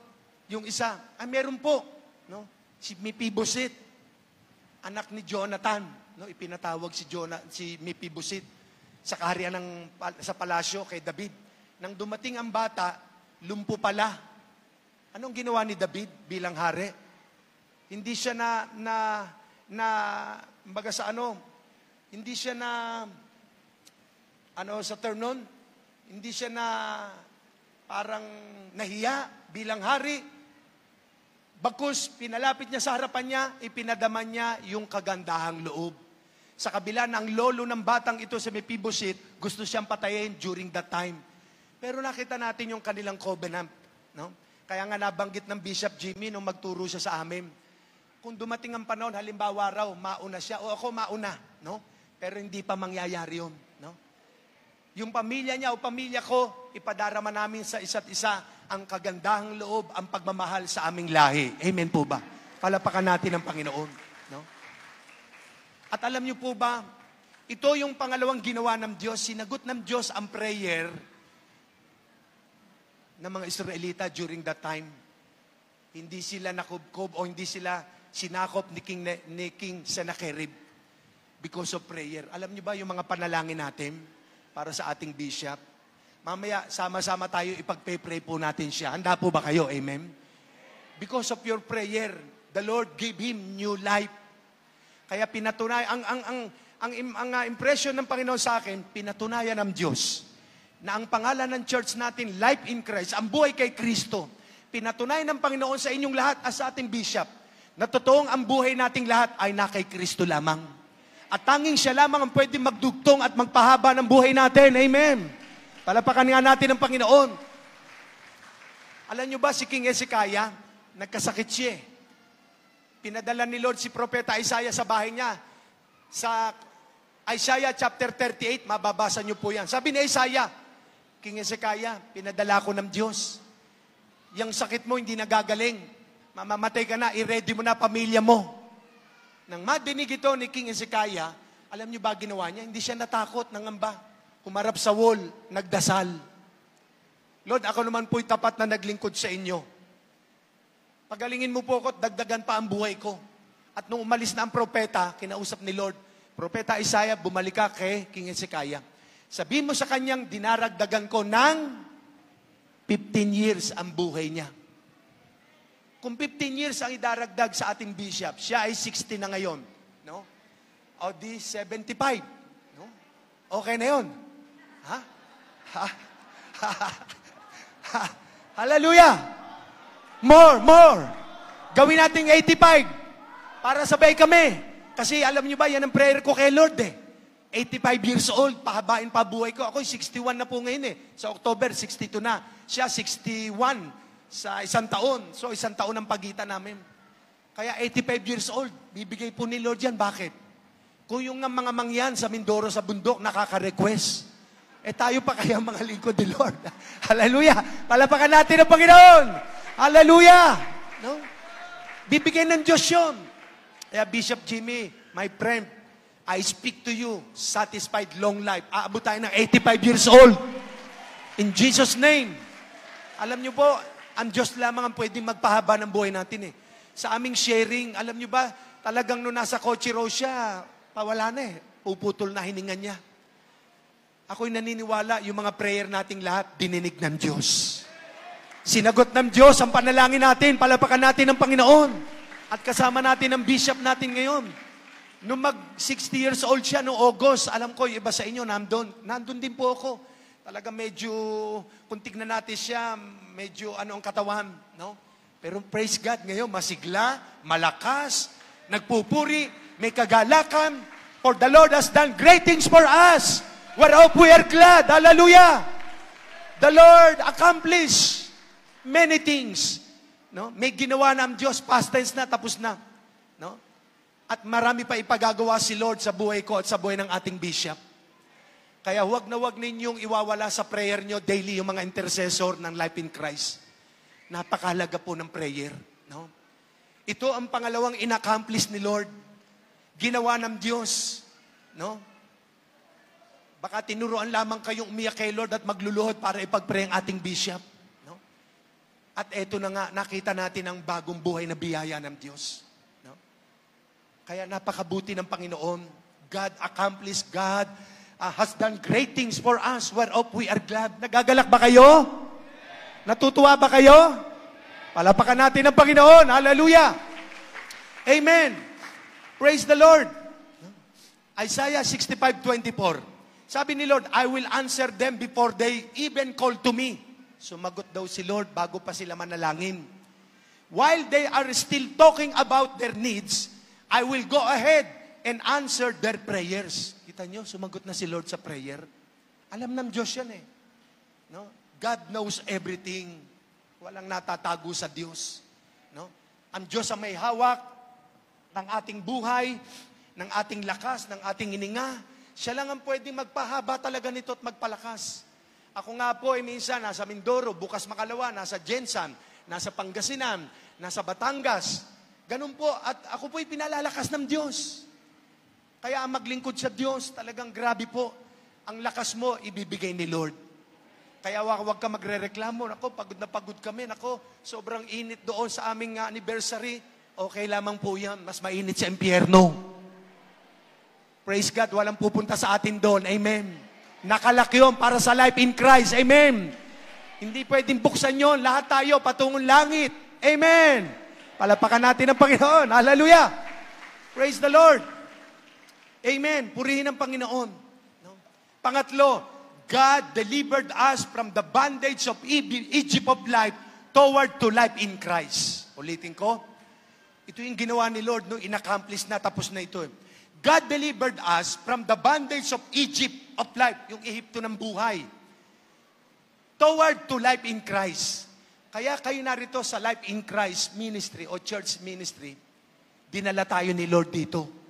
yung isa, meron po. No? Si Mephibosheth, anak ni Jonathan. No? Ipinatawag si Mephibosheth sa kaharian sa palasyo kay David. Nang dumating ang bata, lumpo pala. Anong ginawa ni David bilang hari? Hindi siya hindi siya sa term nun, hindi siya parang nahiya bilang hari. Bagkus, pinalapit niya sa harapan niya, ipinadaman niya yung kagandahang loob. Sa kabila na ang lolo ng batang ito sa Mephibosheth, gusto siyang patayin during that time. Pero nakita natin yung kanilang covenant. No? Kaya nga nabanggit ng Bishop Jimmy nung magturo siya sa amin. Kung dumating ang panahon, halimbawa raw, mauna siya o ako mauna. No? Pero hindi pa mangyayari yun. No? Yung pamilya niya o pamilya ko, ipadarama namin sa isa't isa ang kagandahang loob, ang pagmamahal sa aming lahi. Amen po ba? Palapakan natin ang Panginoon. No? At alam niyo po ba, ito yung pangalawang ginawa ng Diyos. Sinagot ng Diyos ang prayer ng mga Israelita during that time. Hindi sila nakubkob o hindi sila sinakop ni King Sennacherib because of prayer. Alam niyo ba yung mga panalangin natin para sa ating bishop? Mamaya, sama-sama tayo ipagpe-pray po natin siya. Handa po ba kayo? Amen? Because of your prayer, the Lord gave him new life. Kaya pinatunay, ang impression ng Panginoon sa akin, pinatunayan ng Diyos na ang pangalan ng church natin, Life in Christ, ang buhay kay Kristo. Pinatunayan ng Panginoon sa inyong lahat at sa ating bishop na totoong ang buhay nating lahat ay na kay Kristo lamang. At tanging siya lamang ang pwede magdugtong at magpahaba ng buhay natin. Amen. Palapakan nga natin ang Panginoon. Alam nyo ba si King Hezekiah, nagkasakit siya. Pinadala ni Lord si Propeta Isaiah sa bahay niya. Sa Isaiah chapter 38, mababasa nyo po yan. Sabi ni Isaiah, King Hezekiah, pinadala ko ng Diyos. Yung sakit mo hindi nagagaling. Mamamatay ka na, i-ready mo na pamilya mo. Nang madinig ito ni King Hezekiah, alam niyo ba ginawa niya? Hindi siya natakot, nangamba. Humarap sa wall, nagdasal. Lord, ako naman po'y tapat na naglingkod sa inyo. Pagalingin mo po ako, dagdagan pa ang buhay ko. At nung umalis na ang propeta, kinausap ni Lord, Propeta Isaiah, bumalik ka kay King Hezekiah. Sabihin mo sa kanyang, dinaragdagan ko ng 15 years ang buhay niya. Kung 15 years ang idaragdag sa ating bishop, siya ay 60 na ngayon. No? O di 75. No? Okay na yun. Ha? Ha? Hallelujah! More! Gawin natin 85 para sabay kami. Kasi alam niyo ba, yan ang prayer ko kay Lord 85 years old, pahabain pa buhay ko. Ako 61 na po ngayon Sa October, 62 na. Siya 61 sa isang taon. So isang taon ang pagitan namin. Kaya 85 years old, bibigay po ni Lord yan. Bakit? Kung yung mga mangyan sa Mindoro sa bundok nakaka-request, tayo pa kaya mga lingkod ni Lord. Hallelujah! Palapakan natin ang Panginoon! Hallelujah! No? Bibigyan ng Diyos yun. Kaya Bishop Jimmy, my friend, I speak to you, satisfied long life. Aabot tayo ng 85 years old. In Jesus' name. Alam niyo po, ang Diyos lamang ang pwedeng magpahaba ng buhay natin Sa aming sharing, alam niyo ba, talagang nung nasa kotse raw siya, pawala na Puputol na hininga niya. Ako'y naniniwala, yung mga prayer nating lahat, dininig ng Diyos. Sinagot ng Diyos ang panalangin natin, palapakan natin ng Panginoon. At kasama natin ang bishop natin ngayon. Nung mag 60 years old siya, noong August, alam ko, yung iba sa inyo, nandun din po ako. Talaga medyo, kung tignan natin siya, medyo ang katawan. No? Pero praise God, ngayon, masigla, malakas, nagpupuri, may kagalakan, for the Lord has done great things for us. Whereof we are glad. Hallelujah! The Lord accomplished many things. No? May ginawa ng Diyos, past tense na, tapos na. No? At marami pa ipagagawa si Lord sa buhay ko at sa buhay ng ating bishop. Kaya huwag na huwag ninyong iwawala sa prayer nyo daily yung mga intercessor ng Life in Christ. Napakahalaga po ng prayer. No? Ito ang pangalawang inaccomplish ni Lord. Ginawa ng Diyos. No? Baka tinuruan lamang kayong umiyak kay Lord at magluluhod para ipag-pray ang ating bishop. No? At eto na nga, nakita natin ang bagong buhay na biyaya ng Diyos. No? Kaya napakabuti ng Panginoon. God accomplished, God has done great things for us, whereof we are glad. Nagagalak ba kayo? Natutuwa ba kayo? Palapakan natin ang Panginoon. Hallelujah! Amen! Praise the Lord! Isaiah 65:24. Sabi ni Lord, I will answer them before they even call to me. Sumagot daw si Lord bago pa sila manalangin. While they are still talking about their needs, I will go ahead and answer their prayers. Kita nyo, sumagot na si Lord sa prayer. Alam ng Diyos yan No? God knows everything. Walang natatago sa Diyos. No? Ang Diyos ang may hawak ng ating buhay, ng ating lakas, ng ating hininga. Siya lang ang pwedeng magpahaba talaga nito at magpalakas. Ako nga po minsan nasa Mindoro, bukas Makalawa, nasa Jensan, nasa Pangasinan, nasa Batangas. Ganun po, at ako po'y pinalalakas ng Diyos. Kaya ang maglingkod sa Diyos, talagang grabe po. Ang lakas mo, ibibigay ni Lord. Kaya huwag ka magre-reklamo. Nako, pagod na pagod kami. Nako, sobrang init doon sa aming anniversary. Okay lamang po yan. Mas mainit sa impyerno. Praise God, walang pupunta sa atin doon. Amen. Nakalak yun para sa life in Christ. Amen. Hindi pwedeng buksan yun. Lahat tayo patungong langit. Amen. Palapakan natin ang Panginoon. Hallelujah. Praise the Lord. Amen. Purihin ang Panginoon. No? Pangatlo, God delivered us from the bondage of Egypt of life toward to life in Christ. Ulitin ko. Ito yung ginawa ni Lord, no? In-accomplish na, tapos na ito. God delivered us from the bondage of Egypt of life, yung Ehipto ng buhay, toward to life in Christ. Kaya kayo narito sa Life in Christ ministry o church ministry, dinala tayo ni Lord dito.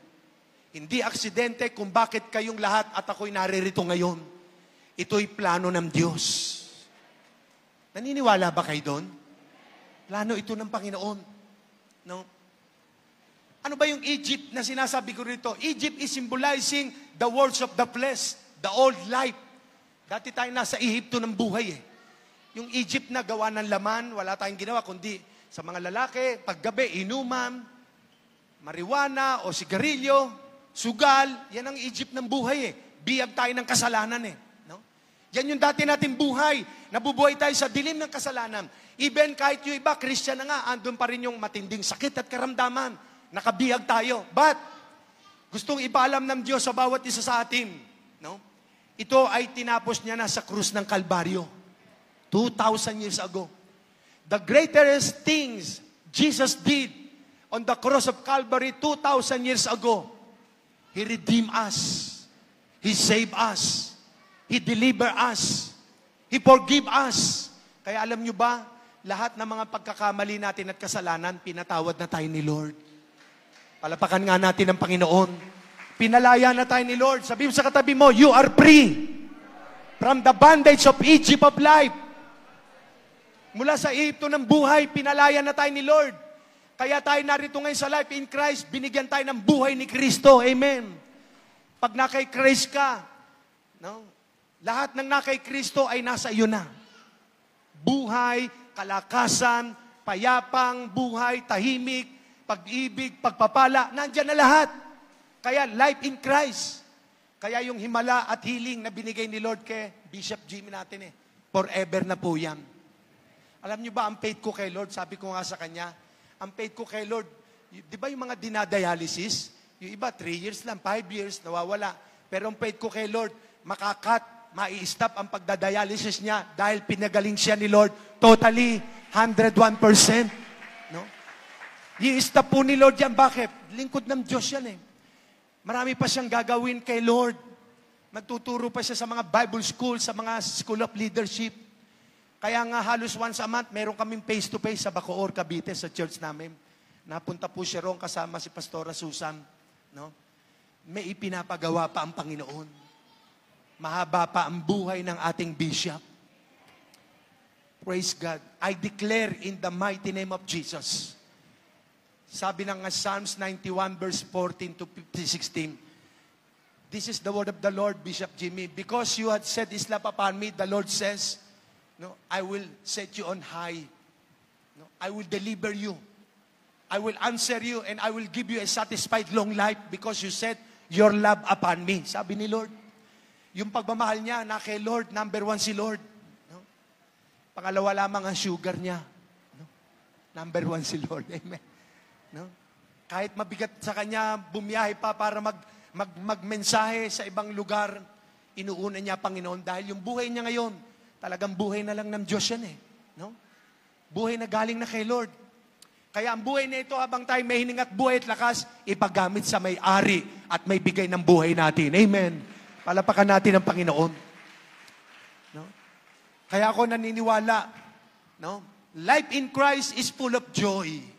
Hindi aksidente kung bakit kayong lahat at ako'y naririto ngayon. Ito'y plano ng Diyos. Naniniwala ba kayo doon? Plano ito ng Panginoon. No? Ano ba yung Egypt na sinasabi ko rito? Egypt is symbolizing the works of the flesh, the old life. Dati tayo nasa Ehipto ng buhay Yung Egypt na gawa ng laman, wala tayong ginawa, kundi sa mga lalaki, paggabi, inuman, marijuana o sigarilyo, sugal, yan ang Egypt ng buhay Biyag tayo ng kasalanan No? Yan yung dati nating buhay. Nabubuhay tayo sa dilim ng kasalanan. Even kahit yung iba, Christian na nga, andun pa rin yung matinding sakit at karamdaman. Nakabihag tayo. But, gustong ipaalam ng Diyos sa bawat isa sa atin. No? Ito ay tinapos niya na sa krus ng Kalbaryo. 2,000 years ago. The greatest things Jesus did on the cross of Calvary 2,000 years ago, He redeemed us. He saved us. He delivered us. He forgive us. Kaya alam nyo ba, lahat ng mga pagkakamali natin at kasalanan, pinatawad na tayo ni Lord. Palapakan nga natin ang Panginoon. Pinalaya na tayo ni Lord. Sabi mo sa katabi mo, you are free from the bondage of Egypt of life. Mula sa Egypto ng buhay, pinalaya na tayo ni Lord. Kaya tayo narito ngayon sa Life in Christ, binigyan tayo ng buhay ni Kristo. Amen. Pag nakay Christ ka, no? Lahat ng nakay Kristo ay nasa iyo na. Buhay, kalakasan, payapang, buhay, tahimik, pag-ibig, pagpapala, nandyan na lahat. Kaya life in Christ. Kaya yung himala at healing na binigay ni Lord kay Bishop Jimmy natin forever na po yan. Alam niyo ba, ang faith ko kay Lord, sabi ko nga sa kanya, ang faith ko kay Lord, di ba yung mga dinadialysis, yung iba 3 years lang, 5 years, nawawala. Pero ang faith ko kay Lord, mai-stop ang pagdadialysis niya dahil pinagaling siya ni Lord totally, 101%. No? I-stop po ni Lord yan. Bakit? Lingkod ng Diyos yan Marami pa siyang gagawin kay Lord. Magtuturo pa siya sa mga Bible school, sa mga school of leadership. Kaya nga halos once a month, meron kaming face-to-face sa Bacoor, Cavite, sa church namin. Napunta po siya roon kasama si Pastora Susan. No? May ipinapagawa pa ang Panginoon. Mahaba pa ang buhay ng ating bishop. Praise God. I declare in the mighty name of Jesus. Sabi ng Psalms 91 verse 14 to 16, this is the word of the Lord, Bishop Jimmy. Because you had set His love upon me, the Lord says, no, I will set you on high. No, I will deliver you. I will answer you and I will give you a satisfied long life because you set your love upon me. Sabi ni Lord. Yung pagmamahal niya na kay Lord, number 1 si Lord. No? Pangalawa lamang ang sugar niya. No? Number 1 si Lord. Amen. No? Kahit mabigat sa kanya, bumiyahe pa para magmensahe sa ibang lugar, inuuna niya Panginoon dahil yung buhay niya ngayon, talagang buhay na lang ng Diyos yan No? Buhay na galing na kay Lord. Kaya ang buhay na ito habang tayo may hininga at buhay at lakas, ipagamit sa may-ari at may bigay ng buhay natin. Amen. Palapakan natin ang Panginoon. No? Kaya ako naniniwala, no? Life in Christ is full of joy.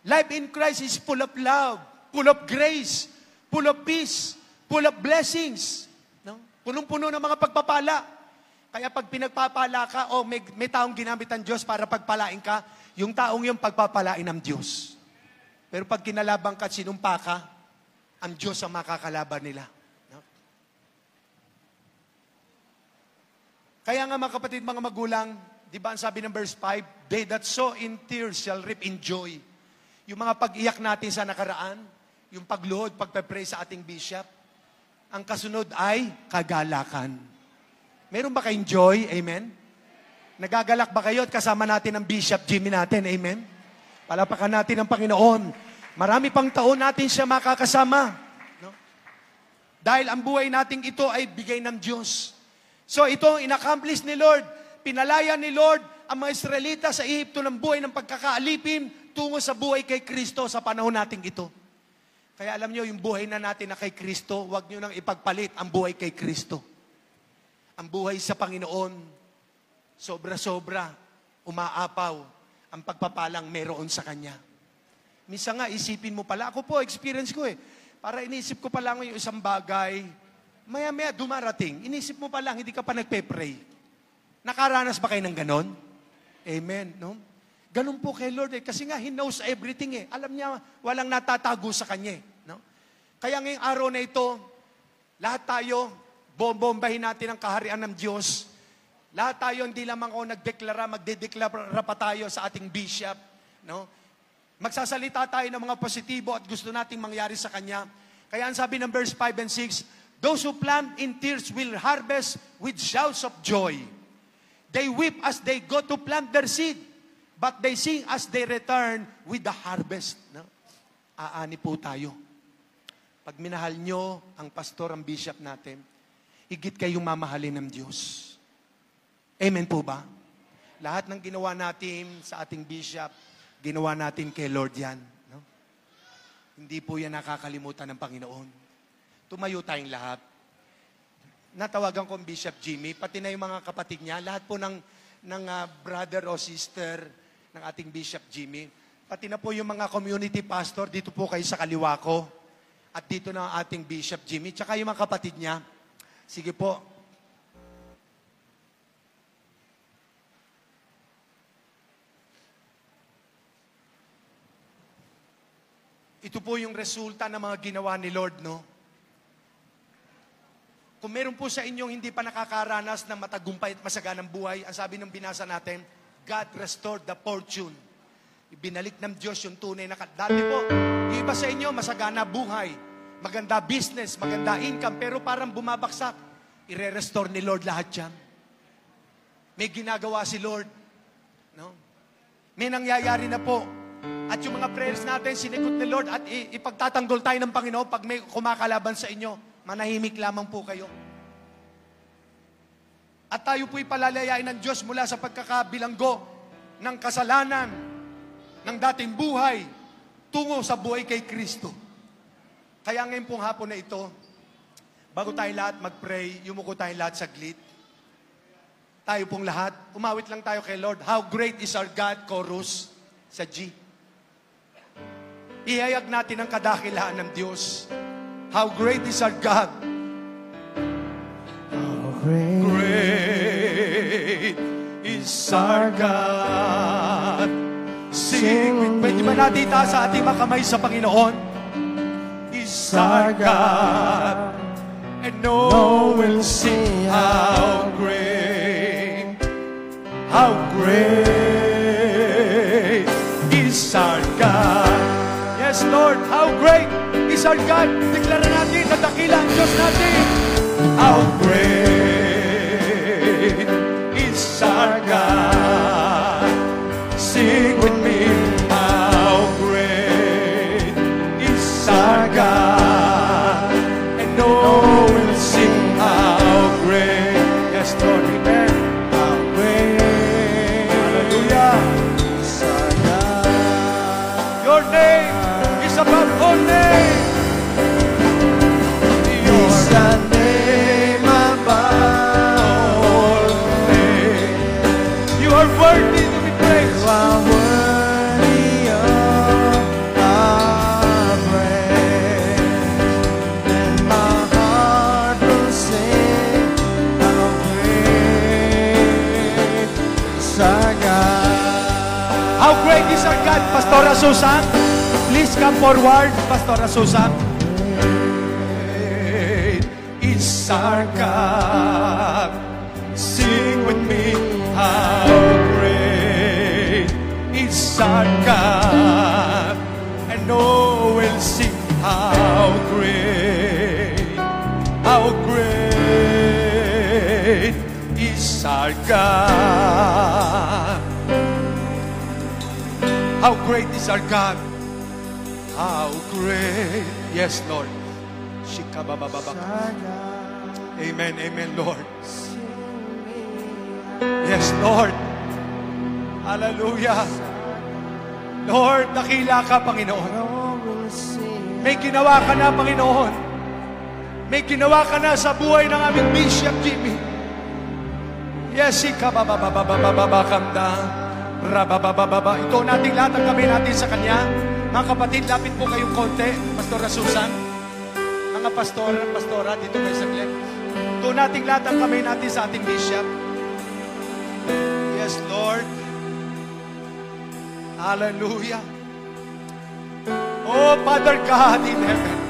Life in Christ is full of love, full of grace, full of peace, full of blessings. No? Punong-puno ng mga pagpapala. Kaya pag pinagpapala ka, may taong ginamit ang Diyos para pagpalain ka, yung taong yung pagpapalain ng Diyos. Pero pag kinalaban ka at sinumpa ka, ang Diyos ang makakalaban nila. Kaya nga mga kapatid, mga magulang, di ba ang sabi ng verse 5, they that sow in tears shall reap in joy. Yung mga pag-iyak natin sa nakaraan, yung pagluhod, pagpe-pray sa ating bishop, ang kasunod ay kagalakan. Meron ba kayong joy? Amen? Nagagalak ba kayo at kasama natin ang Bishop Jimmy natin? Amen? Palapakan natin ang Panginoon. Marami pang taon natin siya makakasama. No? Dahil ang buhay nating ito ay bigay ng Diyos. So ito, in-accomplish ni Lord, pinalaya ni Lord ang mga Israelita sa Ehipto ng buhay ng pagkakaalipin tungo sa buhay kay Kristo sa panahon nating ito. Kaya alam nyo, yung buhay na natin na kay Kristo, huwag nyo nang ipagpalit ang buhay kay Kristo. Ang buhay sa Panginoon, sobra-sobra, umaapaw, ang pagpapalang meron sa Kanya. Minsan nga, isipin mo pala, ako po, experience ko para inisip ko pa lang yung isang bagay, maya-maya dumarating, inisip mo pa lang, hindi ka pa nagpe-pray. Nakaranas ba kayo ng ganon? Amen, no? Ganon po kay Lord kasi nga, He knows everything Alam niya, walang natatago sa Kanya no? Kaya ngayong araw na ito, lahat tayo, bombahin natin ang kaharian ng Diyos. Lahat tayo, hindi lamang ako nagdeklara, magdedeklara pa tayo sa ating bishop, no? Magsasalita tayo ng mga positibo at gusto nating mangyari sa Kanya. Kaya ang sabi ng verse 5 and 6, those who plant in tears will harvest with shouts of joy. They weep as they go to plant their seed, but they sing as they return with the harvest. No? Aani po tayo. Pag minahal nyo ang pastor, ang bishop natin, higit kayong mamahalin ng Diyos. Amen po ba? Lahat ng ginawa natin sa ating bishop, ginawa natin kay Lord yan. No? Hindi po yan nakakalimutan ng Panginoon. Tumayo tayong lahat. Natawagan ko ang Bishop Jimmy, pati na yung mga kapatid niya, lahat po ng brother o sister ng ating Bishop Jimmy, pati na po yung mga community pastor, dito po kayo sa kaliwa ko, at dito na ang ating Bishop Jimmy, tsaka yung mga kapatid niya. Sige po. Ito po yung resulta ng mga ginawa ni Lord, no? Kung meron po sa inyong hindi pa nakakaranas ng matagumpay at masaganang buhay, ang sabi ng binasa natin, God restored the fortune. Ibinalik ng Diyos yung tunay na dati po, yung iba sa inyo, masagana buhay, maganda business, maganda income, pero parang bumabaksak. Ire-restore ni Lord lahat yan. May ginagawa si Lord. No? May nangyayari na po. At yung mga prayers natin, sinikot ni Lord at ipagtatanggol tayo ng Panginoon pag may kumakalaban sa inyo. Manahimik lamang po kayo. At tayo po'y palalayain ng Diyos mula sa pagkakabilanggo ng kasalanan, ng dating buhay, tungo sa buhay kay Kristo. Kaya ngayon pong hapon na ito, bago tayo lahat mag-pray, yumuko tayo lahat saglit. Tayo pong lahat, umawit lang tayo kay Lord. How great is our God, chorus, sa G. Ihayag natin ang kadakilaan ng Diyos. How great is our God. How great is our God. Sing. Pwede ba natin itaas sa ating mga kamay sa Panginoon? Is our God. And no will sing how great is our God. Yes, Lord, how great is our God. Deklara natin na dakila ang Diyos natin. How great is our God. Sing with me. How great is our God. And no will sing how great. Yes, Lord, amen. How great. Hallelujah. Is our God. Your name is above all names. is the name above all names. You are worthy to be praised. You are worthy of our praise. And my heart will sing, how great is our God. How great is our God? Pastora Susan, please come forward. Pastora Susan. Great is our God. Sing with me. How great is our God. And all will sing. How great is our God. How great is our God. How great. Yes, Lord. Shikababababa. Amen, amen, Lord. Yes, Lord. Hallelujah. Lord, dakila ka, Panginoon. May ginawa ka na, Panginoon. May ginawa ka na sa buhay ng aming Bishop Jimmy. Yes, shikabababababababakanda. Rabababababa. Ito nating lahat ang kamay natin sa Kanya. Mga kapatid, lapit po kayong konti. Pastora Susan. Mga pastora, dito kayo saglit. Ito nating lahat ang kamay natin sa ating Bishop. Yes, Lord. Hallelujah. Oh, Father God in heaven.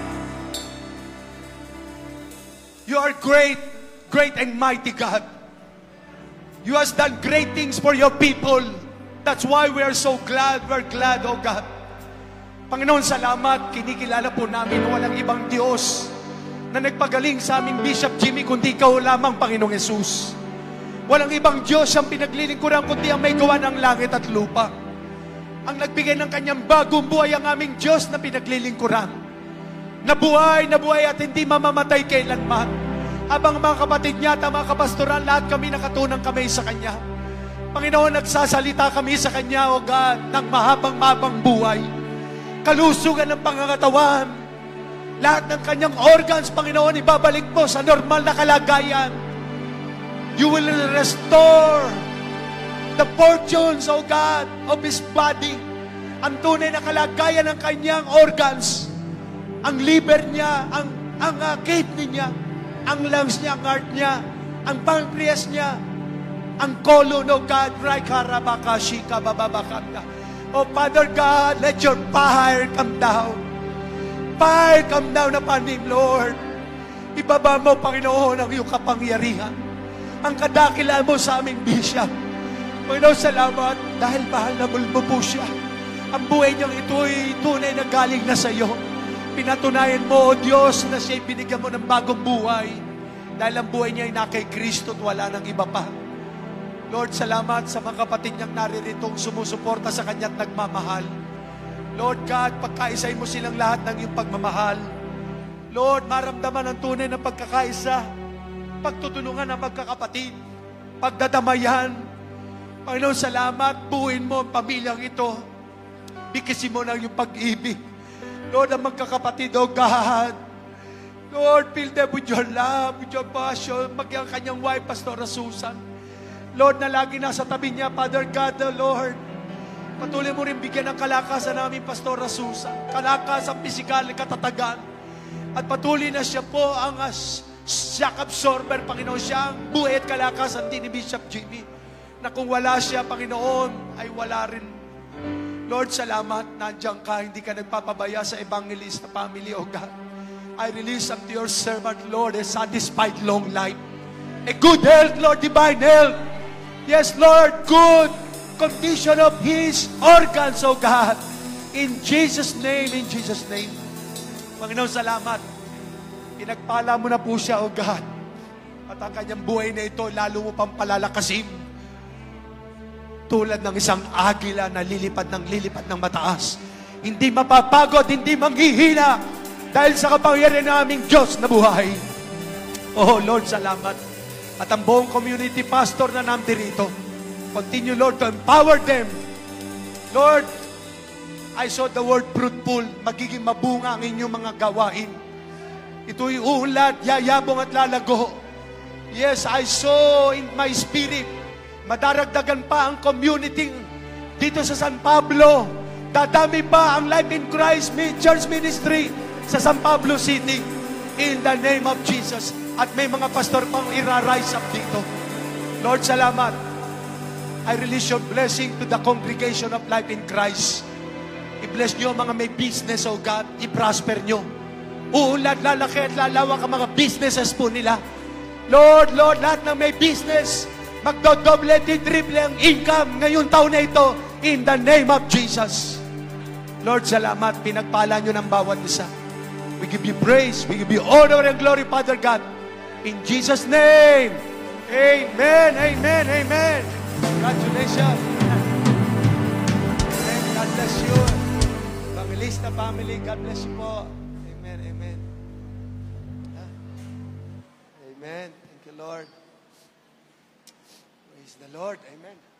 You are great, great and mighty God. You have done great things for your people. That's why we are so glad. We're glad, oh God. Panginoon, salamat. Kinikilala po namin walang ibang Diyos na nagpagaling sa aming Bishop Jimmy, kundi ikaw lamang, Panginoong Yesus. Walang ibang Diyos ang pinaglilingkuran kundi ang may gawa ng langit at lupa. Ang nagbigay ng kanyang bagong buhay ang aming Diyos na pinaglilingkuran. Nabuhay at hindi mamamatay kailanman. Habang mga kapatid niya at mga kapastoran, lahat kami nakatunang kamay sa Kanya. Panginoon, nagsasalita kami sa Kanya, O God, ng mahabang buhay. Kalusugan ng pangangatawan. Lahat ng Kanyang organs, Panginoon, ibabalik mo sa normal na kalagayan. You will restore the fortunes, O God, of His body. Ang tunay na kalagayan ng Kanyang organs. Ang liver niya, ang kidney niya, ang lungs niya, ang heart niya, ang pancreas niya, ang colon, O God, Oh Father God, let your fire come down. Fire come down upon him, Lord. Ibaba mo, Panginoon, ang iyong kapangyarihan. Ang kadakilaan mo sa aming bisya. Panginoon, salamat dahil mahal na mo po siya. Ang buhay niyang ito'y tunay na galing na sa iyo. Pinatunayan mo, O Diyos, na siya'y binigyan mo ng bagong buhay. Dahil ang buhay niya ay na kay Kristo at wala nang iba pa. Lord, salamat sa mga kapatid niyang nariritong sumusuporta sa Kanya at nagmamahal. Lord God, pagkaisay mo silang lahat ng iyong pagmamahal. Lord, maramdaman ang tunay na pagkakaisa, pagtutulungan ng magkakapatid, pagdadamayan. Panginoon, salamat, buuin mo ang pamilyang ito. Bikisin mo ng iyong pag-ibig. Lord, ang magkakapatid, O God, Lord, fill them with your love, with your passion. Maging ang kanyang wife, Pastora Susan. Lord, na lagi nasa tabi niya, Father God, the Lord. Patuloy mo rin bigyan ng kalakasan namin, Pastora Susan. Kalakasan, pisikal, katatagan. At patuloy na siya po ang shock absorber, Panginoon. Siya ang buhay at kalakasan din ni Bishop Jimmy. Na kung wala siya, Panginoon, ay wala rin. Lord, salamat, nandiyan ka, hindi ka nagpapabaya sa evangelist na family, O God. I release unto your servant, Lord, a satisfied long life. A good health, Lord, divine health. Yes, Lord, good condition of his organs, O God. In Jesus' name, in Jesus' name. Panginoon, salamat. Pinagpala mo na po siya, O God. At ang kanyang buhay na ito, lalo mo pang palalakasin. Tulad ng isang agila na lilipad ng mataas. Hindi mapapagod, hindi manghihina. Dahil sa kapangyarihan ng aming Diyos na buhay. Oh, Lord, salamat. At ang buong community pastor na nandirito, continue, Lord, to empower them. Lord, I saw the word fruitful. Magiging mabunga ang inyong mga gawain. Ito'y uunlad, yayabong at lalago. Yes, I saw in my spirit. Madaragdagan pa ang community dito sa San Pablo. Dadami pa ang Life in Christ Church Ministry sa San Pablo City. In the name of Jesus. At may mga pastor pang ira-rise up dito. Lord, salamat. I release your blessing to the congregation of Life in Christ. I-bless nyo mga may business, O God. I-prosper nyo. Uunlad, lalaki at lalawak ang mga businesses po nila. Lord, lahat ng may business, magdodoble, triple ang income ngayong taon na ito. In the name of Jesus. Lord, salamat. Pinagpala nyo ng bawat isa. We give you praise. We give you honor and glory, Father God. In Jesus' name. Amen, amen, amen. Congratulations. Amen. God bless you. Evangelista family, God bless you po. Amen, amen. Amen. Thank you, Lord. Praise the Lord. Amen.